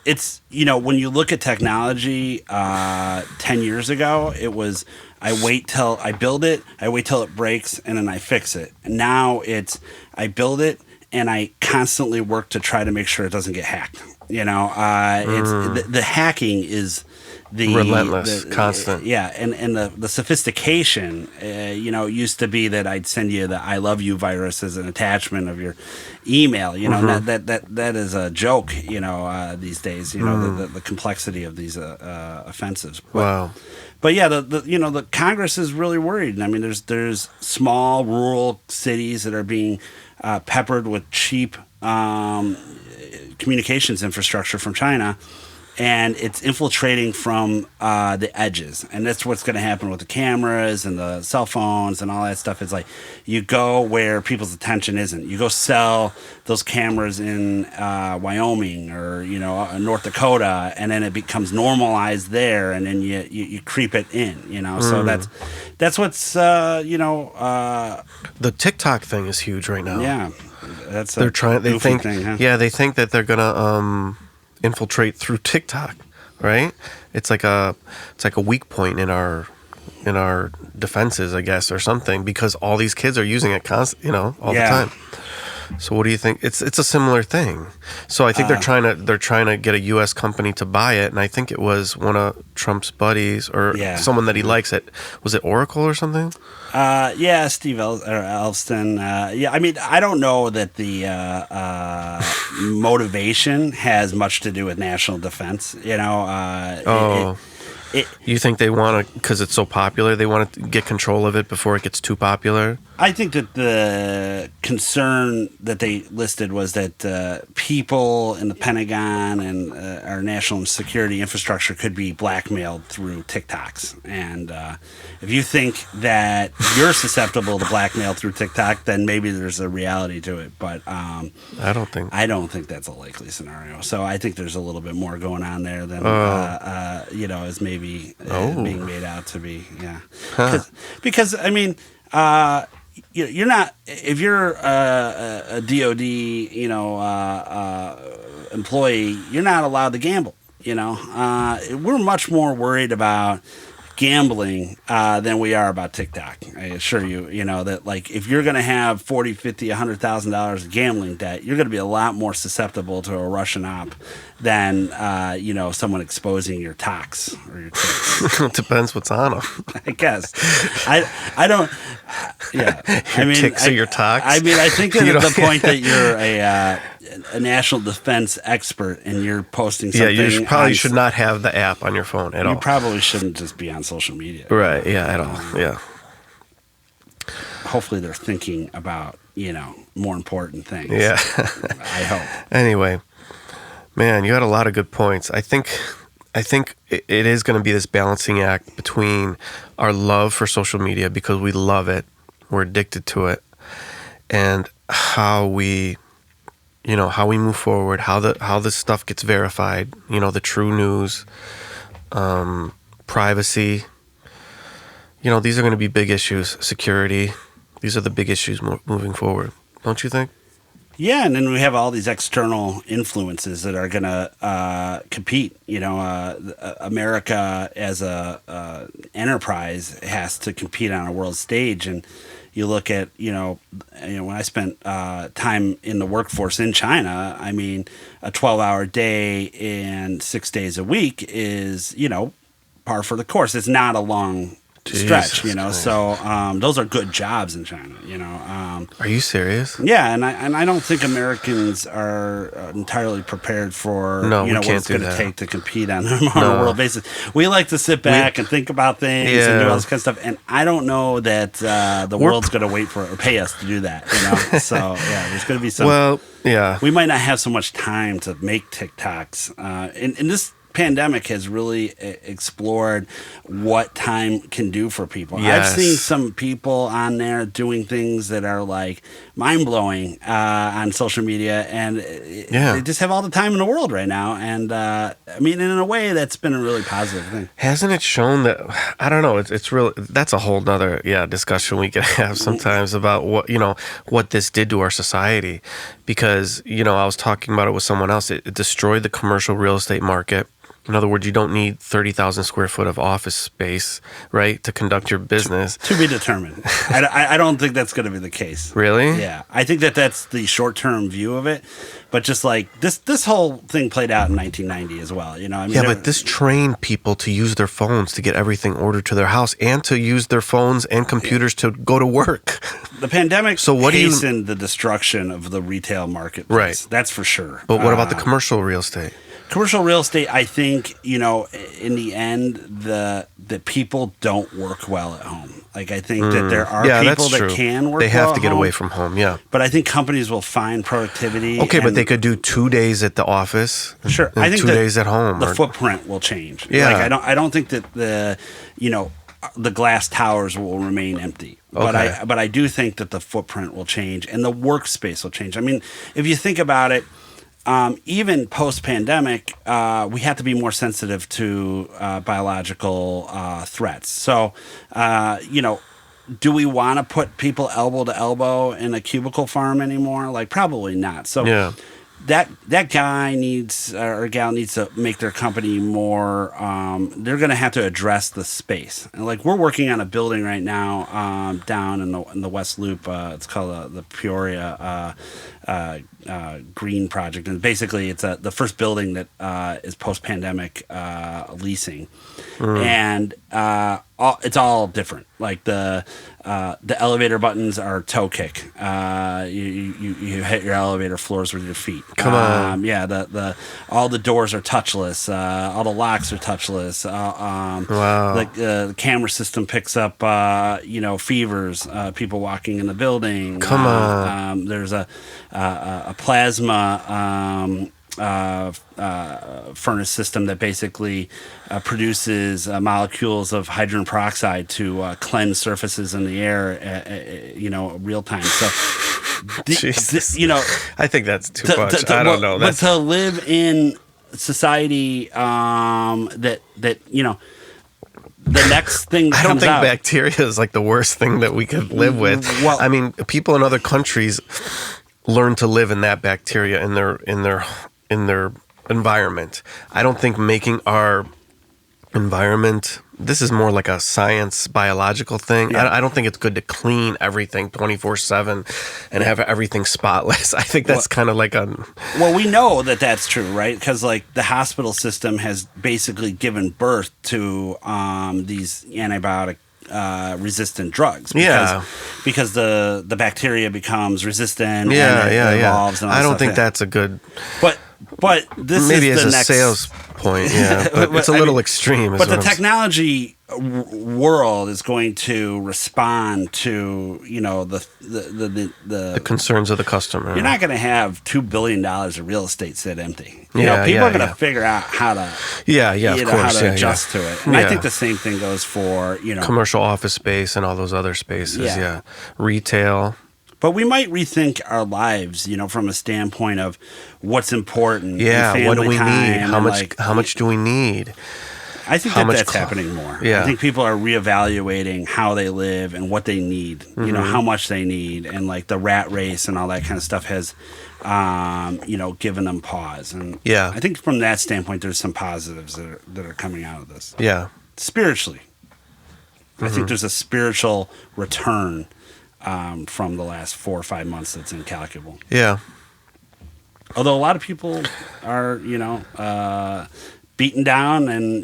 when you look at technology 10 years ago, it was I wait till I build it, I wait till it breaks, and then I fix it. And now it's I build it and I constantly work to try to make sure it doesn't get hacked. It's the hacking is Relentless, constant. Yeah, and the sophistication, used to be that I'd send you the "I love you" virus as an attachment of your email. That is a joke. These days, the complexity of these offensives. Wow. But yeah, the Congress is really worried. I mean, there's small rural cities that are being peppered with cheap communications infrastructure from China, and it's infiltrating from the edges. And that's what's going to happen with the cameras and the cell phones and all that stuff. It's like you go where people's attention isn't. You go sell those cameras in Wyoming or North Dakota, and then it becomes normalized there, and then you creep it in. So that's what's The TikTok thing is huge right now. yeah. That's They're trying. They goofy think. thing, huh? Yeah, they think that they're gonna infiltrate through TikTok, right? It's like a weak point in our defenses, I guess, or something, because all these kids are using it all the time. So what do you think? It's a similar thing. So I think they're trying to get a U.S. company to buy it, and I think it was one of Trump's buddies or someone that he likes. Was it Oracle or something? Steve Elston. I mean, I don't know that the motivation has much to do with national defense. You think they want to, because it's so popular, they want to get control of it before it gets too popular? I think that the concern that they listed was that people in the Pentagon and our national security infrastructure could be blackmailed through TikToks. And if you think that you're susceptible to blackmail through TikTok, then maybe there's a reality to it. But I don't think. I don't think that's a likely scenario. So I think there's a little bit more going on there than is maybe being made out to be. Yeah, because I mean. You're not, if you're a DOD, employee, you're not allowed to gamble. We're much more worried about gambling than we are about TikTok. I assure you, that like if you're going to have 40, 50, $100,000 of gambling debt, you're going to be a lot more susceptible to a Russian op than, someone exposing your tox or your ticks. It depends what's on them. I guess. I don't. Yeah. Your ticks or your tox. I mean, I think at the point that you're a national defense expert and you're posting something. Yeah, you probably should not have the app on your phone at all. You probably shouldn't just be on social media. Right, yeah, at all. Yeah. Hopefully they're thinking about, more important things. Yeah. I hope. Anyway, man, you had a lot of good points. I think it is going to be this balancing act between our love for social media because we love it, we're addicted to it, and how we move forward, how this stuff gets verified, the true news, privacy. These are going to be big issues. Security. These are the big issues moving forward. Don't you think? Yeah, and then we have all these external influences that are going to compete. America as a enterprise has to compete on a world stage, and you look at when I spent time in the workforce in China. I mean, a 12-hour day and 6 days a week is par for the course. It's not a long stretch, Christ. So those are good jobs in China. Are you serious? Yeah, and I don't think Americans are entirely prepared for what it's going to take to compete on a world basis. We like to sit back and think about things and do all this kind of stuff, and I don't know that the world's going to wait for it or pay us to do that. So yeah, there's going to be some. Well, yeah, we might not have so much time to make TikToks, and this pandemic has really explored what time can do for people. Yes. I've seen some people on there doing things that are like mind-blowing on social media, and they just have all the time in the world right now. And I mean, in a way, that's been a really positive thing. Hasn't it shown that? I don't know. It's really, that's a whole nother discussion we could have sometimes about what this did to our society, because I was talking about it with someone else. It destroyed the commercial real estate market. In other words, you don't need 30,000 square foot of office space, right, to conduct your business. To be determined. I don't think that's going to be the case. Really? Yeah. I think that's the short-term view of it. But just like this whole thing played out in 1990 as well. But this trained people to use their phones to get everything ordered to their house and to use their phones and computers to go to work. The pandemic hastened the destruction of the retail marketplace. Right. That's for sure. But what about the commercial real estate? Commercial real estate, I think, in the end, the people don't work well at home. Like, I think that there are people that can work well. They have to get away from home, yeah. But I think companies will find productivity. Okay, but they could do 2 days at the office. Sure. And I think 2 days at home. The footprint will change. Yeah. Like, I don't think that the glass towers will remain empty. Okay. But I do think that the footprint will change and the workspace will change. I mean, if you think about it, even post-pandemic, we have to be more sensitive to biological threats. So, do we want to put people elbow to elbow in a cubicle farm anymore? Like, probably not. So, that guy needs or gal needs to make their company more. They're going to have to address the space. And like, we're working on a building right now down in the West Loop. It's called the Peoria Green Project, and basically it's the first building that is post-pandemic leasing, and it's all different. Like the elevator buttons are toe kick. You hit your elevator floors with your feet. Come on. The all the doors are touchless. All the locks are touchless. Wow. The camera system picks up fevers, people walking in the building. Come on. There's a plasma furnace system that basically produces molecules of hydrogen peroxide to cleanse surfaces in the air, real time. So, I think that's too much. I don't know. But to live in society that the next thing that I don't comes think out, bacteria is like the worst thing that we could live with. Well, I mean, people in other countries learn to live in that bacteria in their environment. I don't think making our environment. This is more like a science biological thing. Yeah. I don't think it's good to clean everything 24/7 and have everything spotless. I think that's kind of like a Well, we know that that's true, right? Because like the hospital system has basically given birth to these antibiotic resistant drugs. Because the bacteria becomes resistant. yeah, and yeah, it yeah. evolves and all I that don't stuff. think that's a good. But this Maybe is as the a next sales point, yeah, but it's a I little mean, extreme. Is But the what I'm s- technology world is going to respond to the concerns of the customer. You're not going to have $2 billion of real estate sit empty. Yeah, People yeah, are going to yeah. figure out how to Of how course, to yeah, adjust yeah. to it. And I Yeah. think the same thing goes for Commercial office space and all those other spaces. Yeah. Yeah, retail. But we might rethink our lives, from a standpoint of what's important. Yeah, and what do family we need? time How and, much? like, How much do we need? I think how much that's cl- happening more. Yeah. I think people are reevaluating how they live and what they need. Mm-hmm. How much they need, and like the rat race and all that kind of stuff has, given them pause. And Yeah. I think from that standpoint, there's some positives that are coming out of this. Yeah, Spiritually, I Mm-hmm. think there's a spiritual return from the last 4 or 5 months that's incalculable. yeah, Although a lot of people are, beaten down, and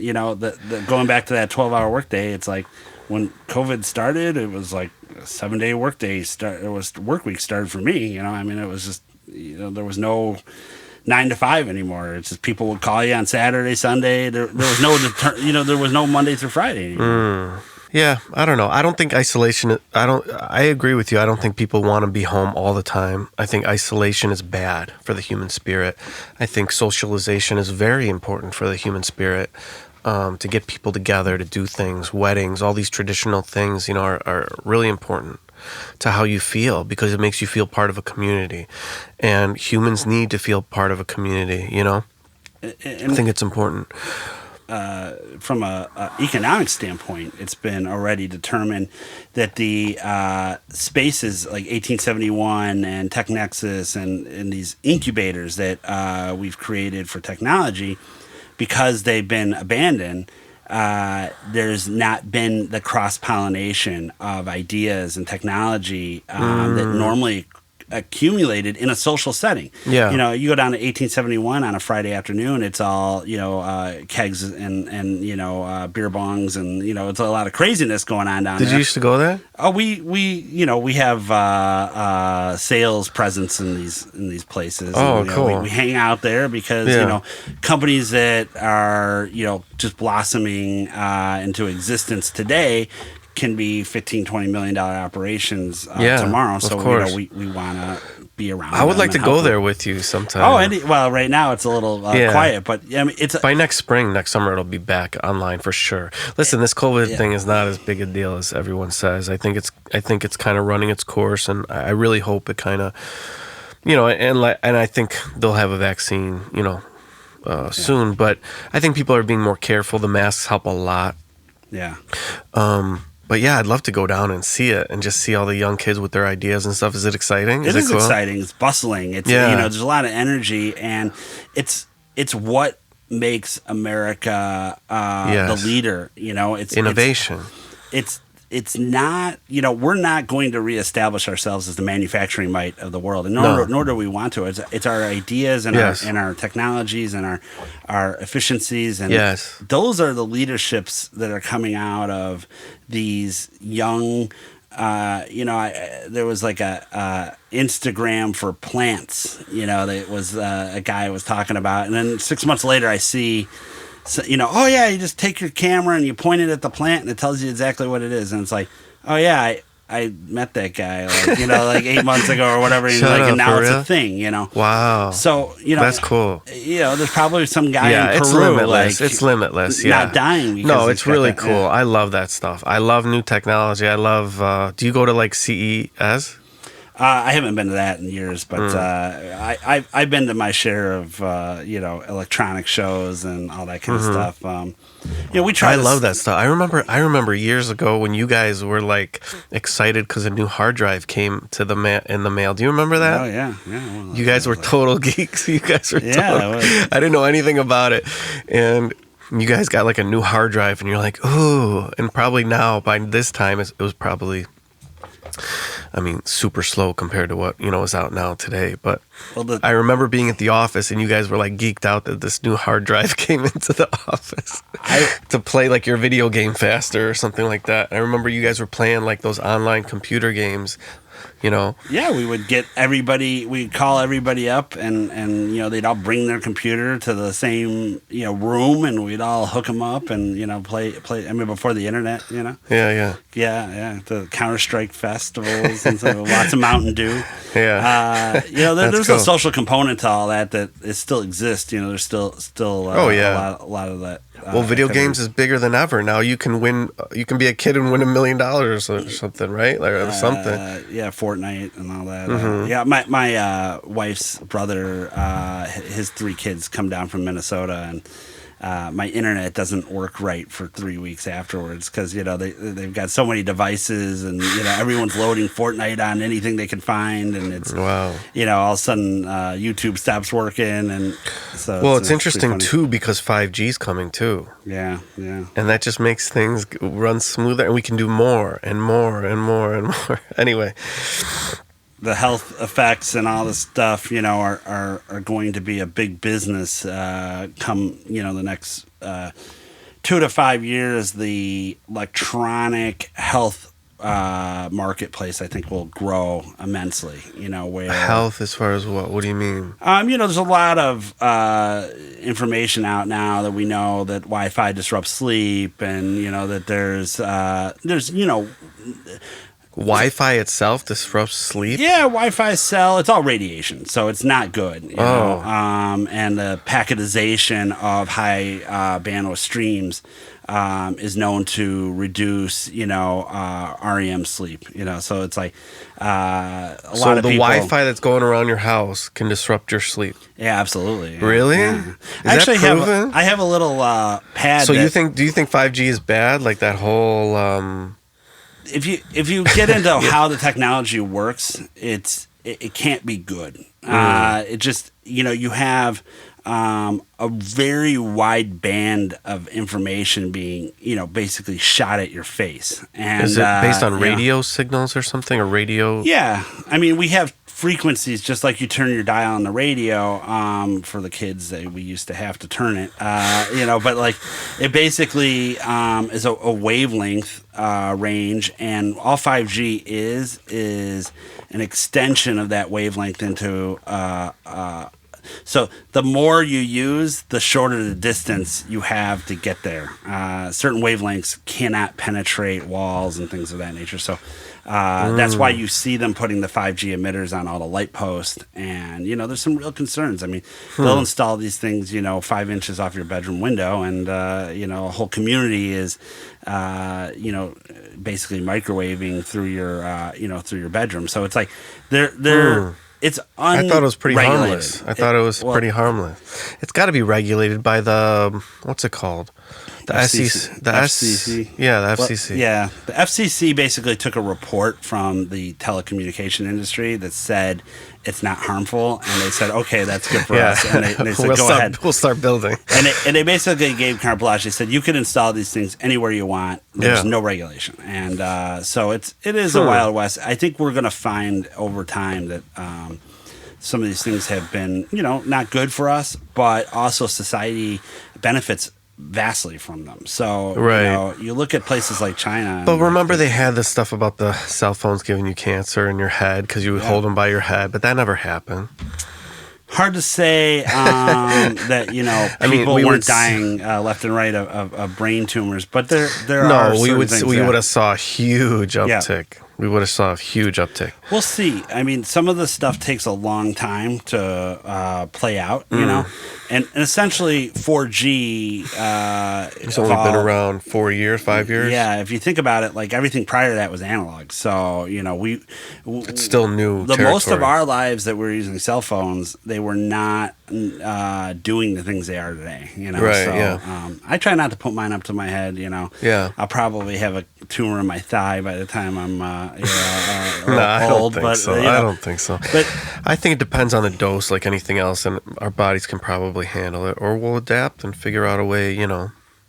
going back to that 12-hour workday, it's like when COVID started, it was like a 7-day workday. It was work week started for me. It was just there was no 9 to 5 anymore. It's just people would call you on Saturday, Sunday. There was no there was no Monday through Friday anymore. yeah. I don't know. I don't think isolation. I agree with you. I don't think people want to be home all the time. I think isolation is bad for the human spirit. I think socialization is very important for the human spirit. To get people together to do things, weddings, all these traditional things, are really important to how you feel, because it makes you feel part of a community, and humans need to feel part of a community. I think it's important. From a economic standpoint, it's been already determined that the spaces like 1871 and TechNexus and these incubators that we've created for technology, because they've been abandoned, there's not been the cross-pollination of ideas and technology that normally accumulated in a social setting. Yeah. You go down to 1871 on a Friday afternoon, it's all, kegs and beer bongs, and, it's a lot of craziness going on down there. Did you used to go there? Oh, we have sales presence in these places. Oh, and, cool. We hang out there because Yeah. companies that are just blossoming into existence today can be $15-20 million operations tomorrow. of So course. we want to be around. I would them like to and go help there them. with you sometime. Well, right now it's a little Yeah. quiet, but it's By next summer, it'll be back online for sure. Listen, this COVID Yeah. thing is not as big a deal as everyone says. I think it's kind of running its course, and I really hope it kind of, and I think they'll have a vaccine, soon. But I think people are being more careful. The masks help a lot. yeah. But yeah, I'd love to go down and see it and just see all the young kids with their ideas and stuff. Is it exciting? It is cool? exciting. It's bustling. It's Yeah. there's a lot of energy, and it's what makes America Yes. the leader. It's Innovation. It's not, we're not going to reestablish ourselves as the manufacturing might of the world, and nor do we want to. It's our ideas and Yes. our technologies and our efficiencies, and Yes. those are the leaderships that are coming out of these young. There was like a Instagram for plants. That was a guy was talking about, and then 6 months later, I see. So, oh yeah, you just take your camera and you point it at the plant, and it tells you exactly what it is. And it's like, oh yeah, I met that guy like 8 months ago or whatever, and Shut up, and now for it's real? a thing. Wow. So That's cool. There's probably some guy Yeah, in Peru it's limitless. like It's limitless. Yeah. not dying. Because No, he's it's got really that- cool. yeah. I love that stuff. I love new technology. I love. Do you go to like CES? I haven't been to that in years, but I've been to my share of electronic shows and all that kind of stuff. We try. I love that stuff. I remember years ago when you guys were like excited because a new hard drive came to in the mail. Do you remember that? Oh yeah, yeah. Well, You guys were total geeks. You guys were Yeah, total. it was. I didn't know anything about it, and You guys got like a new hard drive, and you're like, ooh. And probably now, by this time, it was probably, I mean, super slow compared to what, is out now today. But Well, I remember being at the office, and you guys were like geeked out that this new hard drive came into the office to play like your video game faster or something like that. I remember you guys were playing like those online computer games. Yeah, we would get everybody. We'd call everybody up, and they'd all bring their computer to the same room, and we'd all hook them up and play. I mean, before the internet, yeah. The Counter-Strike festivals and lots of Mountain Dew. Yeah, there's cool. a social component to all that it still exists. There's still a lot of that. Well, video games is bigger than ever now. You can win. You can be a kid and win $1 million or something, right? Or something. Yeah, Fortnite and all that. Mm-hmm. My wife's brother, his 3 kids come down from Minnesota, and my internet doesn't work right for 3 weeks afterwards because they've got so many devices, and everyone's loading Fortnite on anything they can find, and it's wow. All of a sudden YouTube stops working, and so well, it's interesting too because 5G's coming too. Yeah. And that just makes things run smoother, and we can do more and more and more and more. Anyway. The health effects and all this stuff, are going to be a big business come, the next 2 to 5 years. The electronic health marketplace, I think, will grow immensely. Where health as far as what? What do you mean? There's a lot of information out now that we know that Wi-Fi disrupts sleep, and that there's Wi-Fi itself disrupts sleep? Yeah, Wi-Fi cell, it's all radiation, so it's not good. And the packetization of high bandwidth streams is known to reduce, REM sleep. So it's like a lot of the people. Wi-Fi that's going around your house can disrupt your sleep. Yeah, absolutely. Yeah. Really? Yeah. Is that proven? I have a little pad. So do you think 5G is bad? Like that whole. If you get into how the technology works, it can't be good. It just you have a very wide band of information being basically shot at your face. And is it based on radio signals or something, or radio? Yeah, I mean we have frequencies just like you turn your dial on the radio. For the kids, we used to have to turn it. But like it basically is a wavelength range, and all 5G is an extension of that wavelength into. So the more you use, the shorter the distance you have to get there. Certain wavelengths cannot penetrate walls and things of that nature. So that's why you see them putting the 5G emitters on all the light posts. And, there's some real concerns. I mean, they'll install these things, 5 inches off your bedroom window. And, a whole community is, basically microwaving through your bedroom. So it's like they're It's I thought it was pretty harmless. Pretty harmless. It's got to be regulated by the what's it called? The FCC. FCC. Yeah, the FCC. Yeah, the FCC basically took a report from the telecommunication industry that said it's not harmful, and they said, okay, that's good for us. And they said, go ahead. We'll start building. And they basically gave carte blanche. They said, you can install these things anywhere you want. There's no regulation. And so it is a Wild West. I think we're going to find over time that some of these things have been, not good for us, but also society benefits vastly from them. So you look at places like China. But remember they had this stuff about the cell phones giving you cancer in your head because you would hold them by your head, but that never happened. Hard to say that people weren't dying left and right of brain tumors, but there are certain things. We would have saw a huge uptick. Yeah. We would have saw a huge uptick. We'll see. I mean, some of the stuff takes a long time to play out, and essentially 4G. It's only been around 4 years, 5 years. Yeah, if you think about it, like everything prior to that was analog. So it's still new. Most of our lives that we're using cell phones, they were not doing the things they are today. Right? So, yeah. I try not to put mine up to my head. Yeah. I'll probably have a tumor in my thigh by the time I'm no, I don't think so. I don't think so. But I think it depends on the dose, like anything else, and our bodies can probably handle it, or we'll adapt and figure out a way,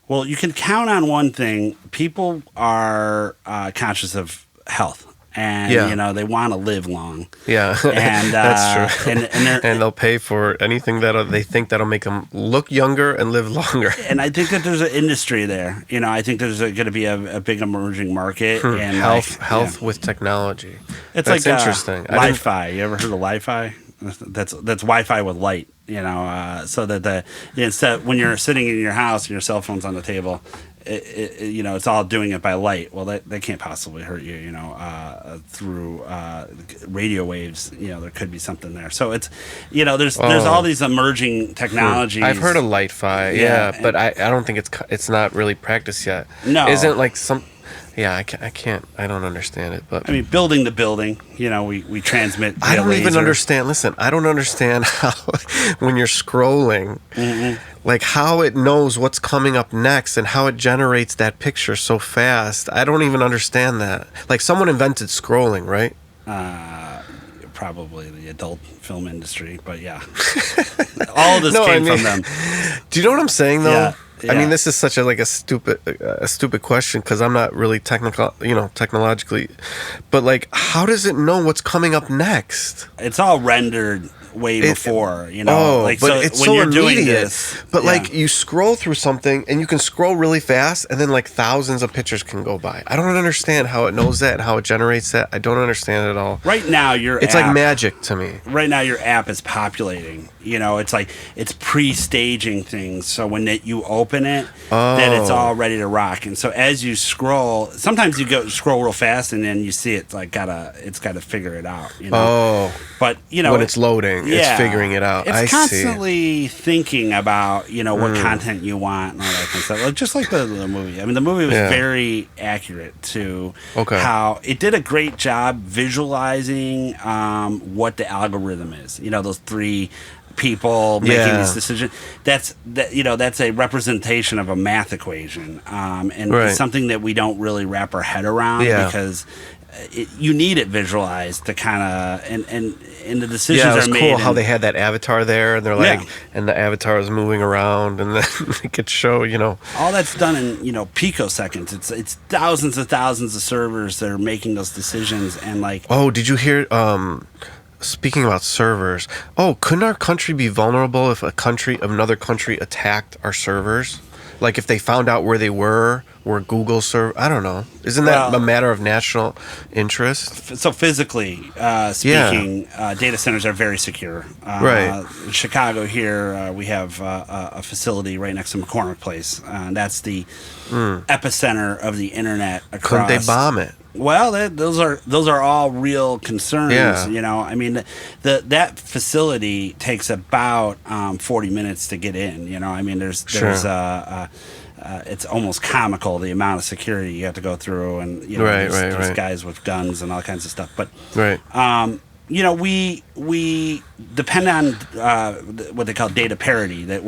Well, you can count on one thing. People are conscious of health. And Yeah. you know they want to live long, Yeah, and that's true. and And they'll pay for anything that they think that'll make them look younger and live longer. and I think that there's an industry there. You know, I think there's going to be a big emerging market and Health with technology. It's That's like interesting. Wi-Fi. You ever heard of Wi-Fi? That's Wi-Fi with light. You know, so that instead when you're sitting in your house and your cell phone's on the table, you know, it's all doing it by light. Well, they can't possibly hurt you. You know, through radio waves. You know, there could be something there. So it's, you know, there's all these emerging technologies. I've heard of Light-Fi, yeah, but I don't think it's not really practiced yet. No, isn't like some. Yeah, I can't. I don't understand it. But I mean, building the building. You know, we transmit. I don't even laser. understand. Listen, I don't understand how when you're scrolling, like how it knows what's coming up next and how it generates that picture so fast. I don't even understand that. Like someone invented scrolling, right? Probably the adult film industry, but yeah, all of this came from them. Do you know what I'm saying, though? Yeah. I mean, this is such a stupid question because I'm not really technologically, but like, how does it know what's coming up next? It's all rendered way before, you know. Oh, like, but so it's when so you're immediate. doing this, but yeah. like, you scroll through something and you can scroll really fast, and then like thousands of pictures can go by. I don't understand how it knows that and how it generates that. I don't understand it at all. Right now, it's like magic to me. Right now, your app is populating. You know, it's like it's pre-staging things. So when you open it, then it's all ready to rock. And so as you scroll, sometimes you scroll real fast, and then you see it's gotta figure it out. You know? Oh, but you know when it's loading, yeah, it's figuring it out. It's I constantly thinking about what content you want and all that kind of stuff. Like, just like the movie. I mean, the movie was very accurate to how it did a great job visualizing what the algorithm is. You know, those three people making these decisions. That's a representation of a math equation, and it's something that we don't really wrap our head around because you need it visualized to kind of and the decisions it was are made. Cool how they had that avatar there, and they're like, and the avatar is moving around, and then they could show, all that's done in picoseconds. It's thousands of servers that are making those decisions, and like. Oh, did you hear? Speaking about servers, couldn't our country be vulnerable if another country attacked our servers? Like if they found out where they were Google server, I don't know. Isn't that a matter of national interest? So physically speaking, data centers are very secure. Right. In Chicago here, we have a facility right next to McCormick Place, and that's the epicenter of the internet across. Couldn't they bomb it? Well, those are all real concerns. Yeah. I mean, that facility takes about 40 minutes to get in. I mean, there's it's almost comical the amount of security you have to go through, and there's guys with guns and all kinds of stuff. But we depend on what they call data parity. That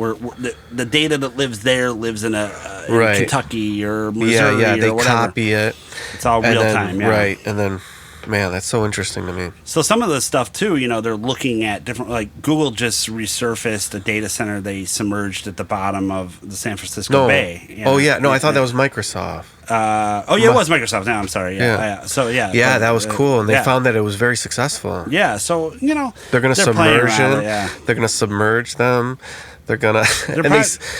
the data that lives there lives in in Kentucky or Missouri. Yeah, they or whatever. copy it. It's all real time. Yeah. Right, and then. Man, that's so interesting to me. So some of the stuff too, they're looking at different. Like Google just resurfaced a data center they submerged at the bottom of the San Francisco Bay. I thought that was Microsoft. It was Microsoft. No, I'm sorry. Yeah. That was cool, and they found that it was very successful. Yeah, so they're going to submerge them. They're going to submerge them. They're going to.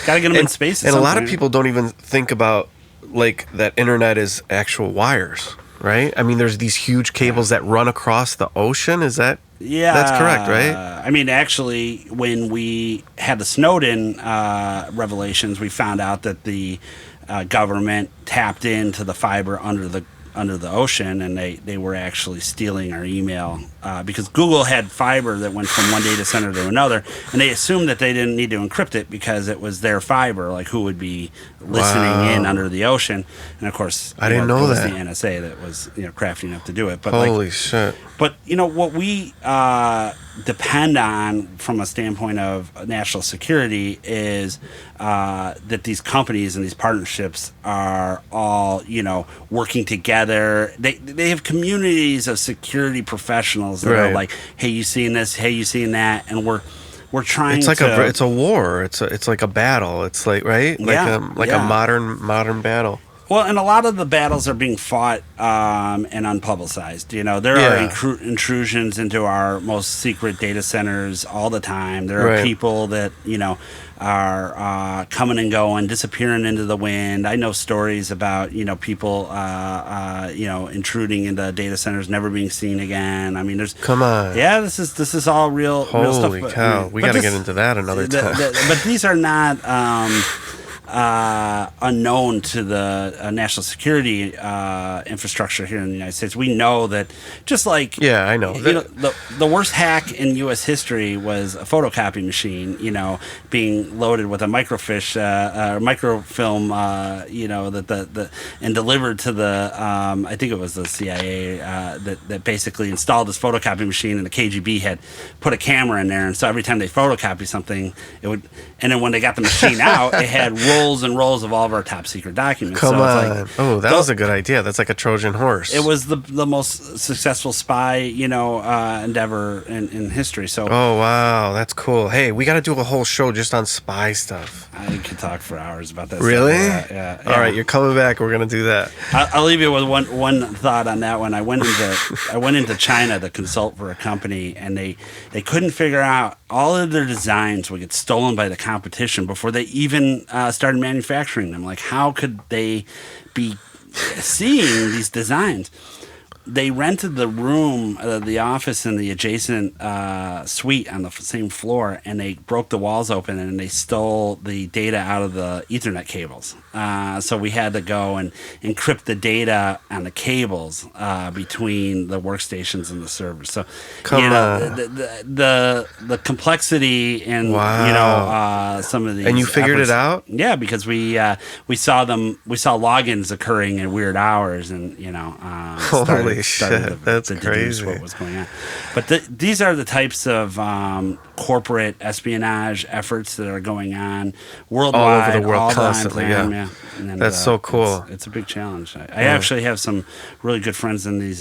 Gotta get them in space. And a lot of people don't even think about like that internet is actual wires. Right? I mean, there's these huge cables that run across the ocean. Is that? Yeah. That's correct, right? I mean, actually, when we had the Snowden revelations, we found out that the government tapped into the fiber under the ocean, and they were actually stealing our email because Google had fiber that went from one data center to another, and they assumed that they didn't need to encrypt it because it was their fiber. Like, who would be listening in under the ocean? And of course, I didn't know that. It was the NSA that was crafty enough to do it. But holy shit! But what we depend on from a standpoint of national security is that these companies and these partnerships are all working together. They have communities of security professionals that are like, hey, you seen this? Hey, you seen that? And we're we're trying It's like to. it's a war. It's like a battle. It's like, right, like a modern battle. Well, and a lot of the battles are being fought and unpublicized. There are Yeah. intrusions into our most secret data centers all the time. There are Right. people that are coming and going, disappearing into the wind. I know stories about people intruding into data centers, never being seen again. I mean, there's Come on. yeah, this is all real stuff. Holy cow. We got to get into that another time. But these are not unknown to the national security infrastructure here in the United States. We know that, just like Yeah, I know. the worst hack in U.S. history was a photocopy machine, being loaded with a microfilm, and delivered to the I think it was the CIA that basically installed this photocopy machine, and the KGB had put a camera in there, and so every time they photocopy something, it would, and then when they got the machine out, it had rolls and rolls of all of our top secret documents. Come so on. It's like, that was a good idea. That's like a Trojan horse. it was the most successful spy, endeavor in history. So, oh, wow. That's cool. Hey, we got to do a whole show just on spy stuff. I could talk for hours about that. Really? Stuff. Yeah. All right, you're coming back. We're going to do that. I'll leave you with one thought on that one. I went into China to consult for a company, and they couldn't figure out, all of their designs would get stolen by the competition before they even started manufacturing them. Like, how could they be seeing these designs? They rented the room, the office, in the adjacent suite on the same floor, and they broke the walls open and they stole the data out of the Ethernet cables. So we had to go and encrypt the data on the cables between the workstations and the servers. So, Come on. the complexity and Wow. some of these. And you figured it out? Yeah, because we saw logins occurring in weird hours, and Holy shit, that's deduce crazy. what was going on. But these are the types of corporate espionage efforts that are going on worldwide, all over the world, all the constantly. time. Yeah. And, that's so cool. It's a big challenge. I actually have some really good friends in these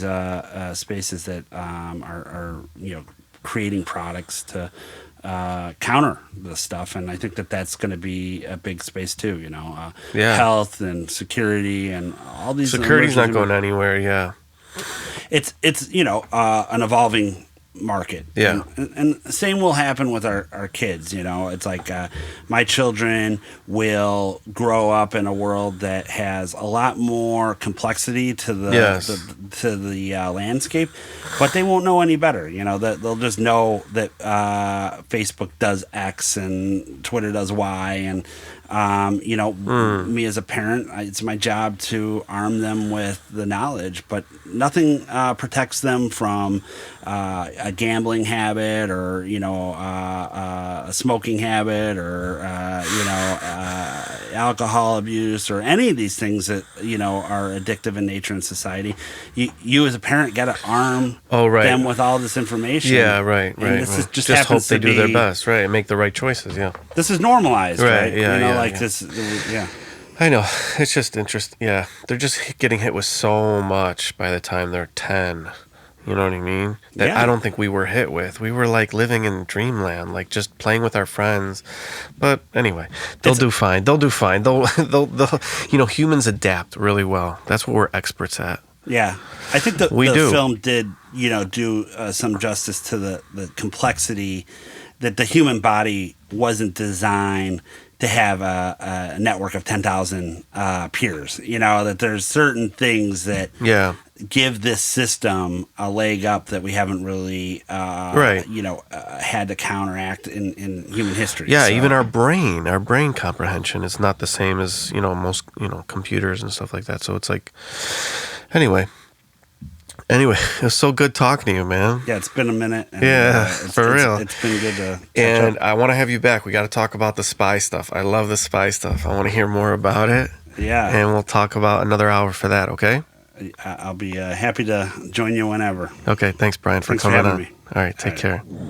spaces that are creating products to counter this stuff, and I think that's going to be a big space too. Health and security and all these. Security's not going anywhere. Yeah. It's an evolving market. Yeah. And same will happen with our kids. It's like my children will grow up in a world that has a lot more complexity to the landscape, but they won't know any better. That they'll just know that Facebook does X and Twitter does Y, and me as a parent, it's my job to arm them with the knowledge, but nothing protects them from a gambling habit, or a smoking habit, or alcohol abuse, or any of these things that are addictive in nature in society. You as a parent got to arm them with all this information. Yeah, right. And this is just hope happens they to do their be- best, right, and make the right choices. Yeah. This is normalized, right? Yeah, this. Yeah. I know. It's just interesting. Yeah, they're just getting hit with so much by the time they're 10. You know what I mean? That Yeah. I don't think we were hit with. We were like living in dreamland, like just playing with our friends. But anyway, they'll do fine. They'll do fine. They'll humans adapt really well. That's what we're experts at. Yeah, I think the do. film did do some justice to the complexity that the human body wasn't designed to have a network of 10,000 peers. That there's certain things that give this system a leg up that we haven't really had to counteract in human history. Yeah, So- even our brain comprehension is not the same as most computers and stuff like that. So it's like, anyway, it was so good talking to you, man. Yeah, it's been a minute. And, real. It's been good to catch And up. I want to have you back. We got to talk about the spy stuff. I love the spy stuff. I want to hear more about it. Yeah. And we'll talk about another hour for that, okay? I'll be happy to join you whenever. Okay, thanks, Brian, for Thanks for coming having on. me. All right, take All care. right.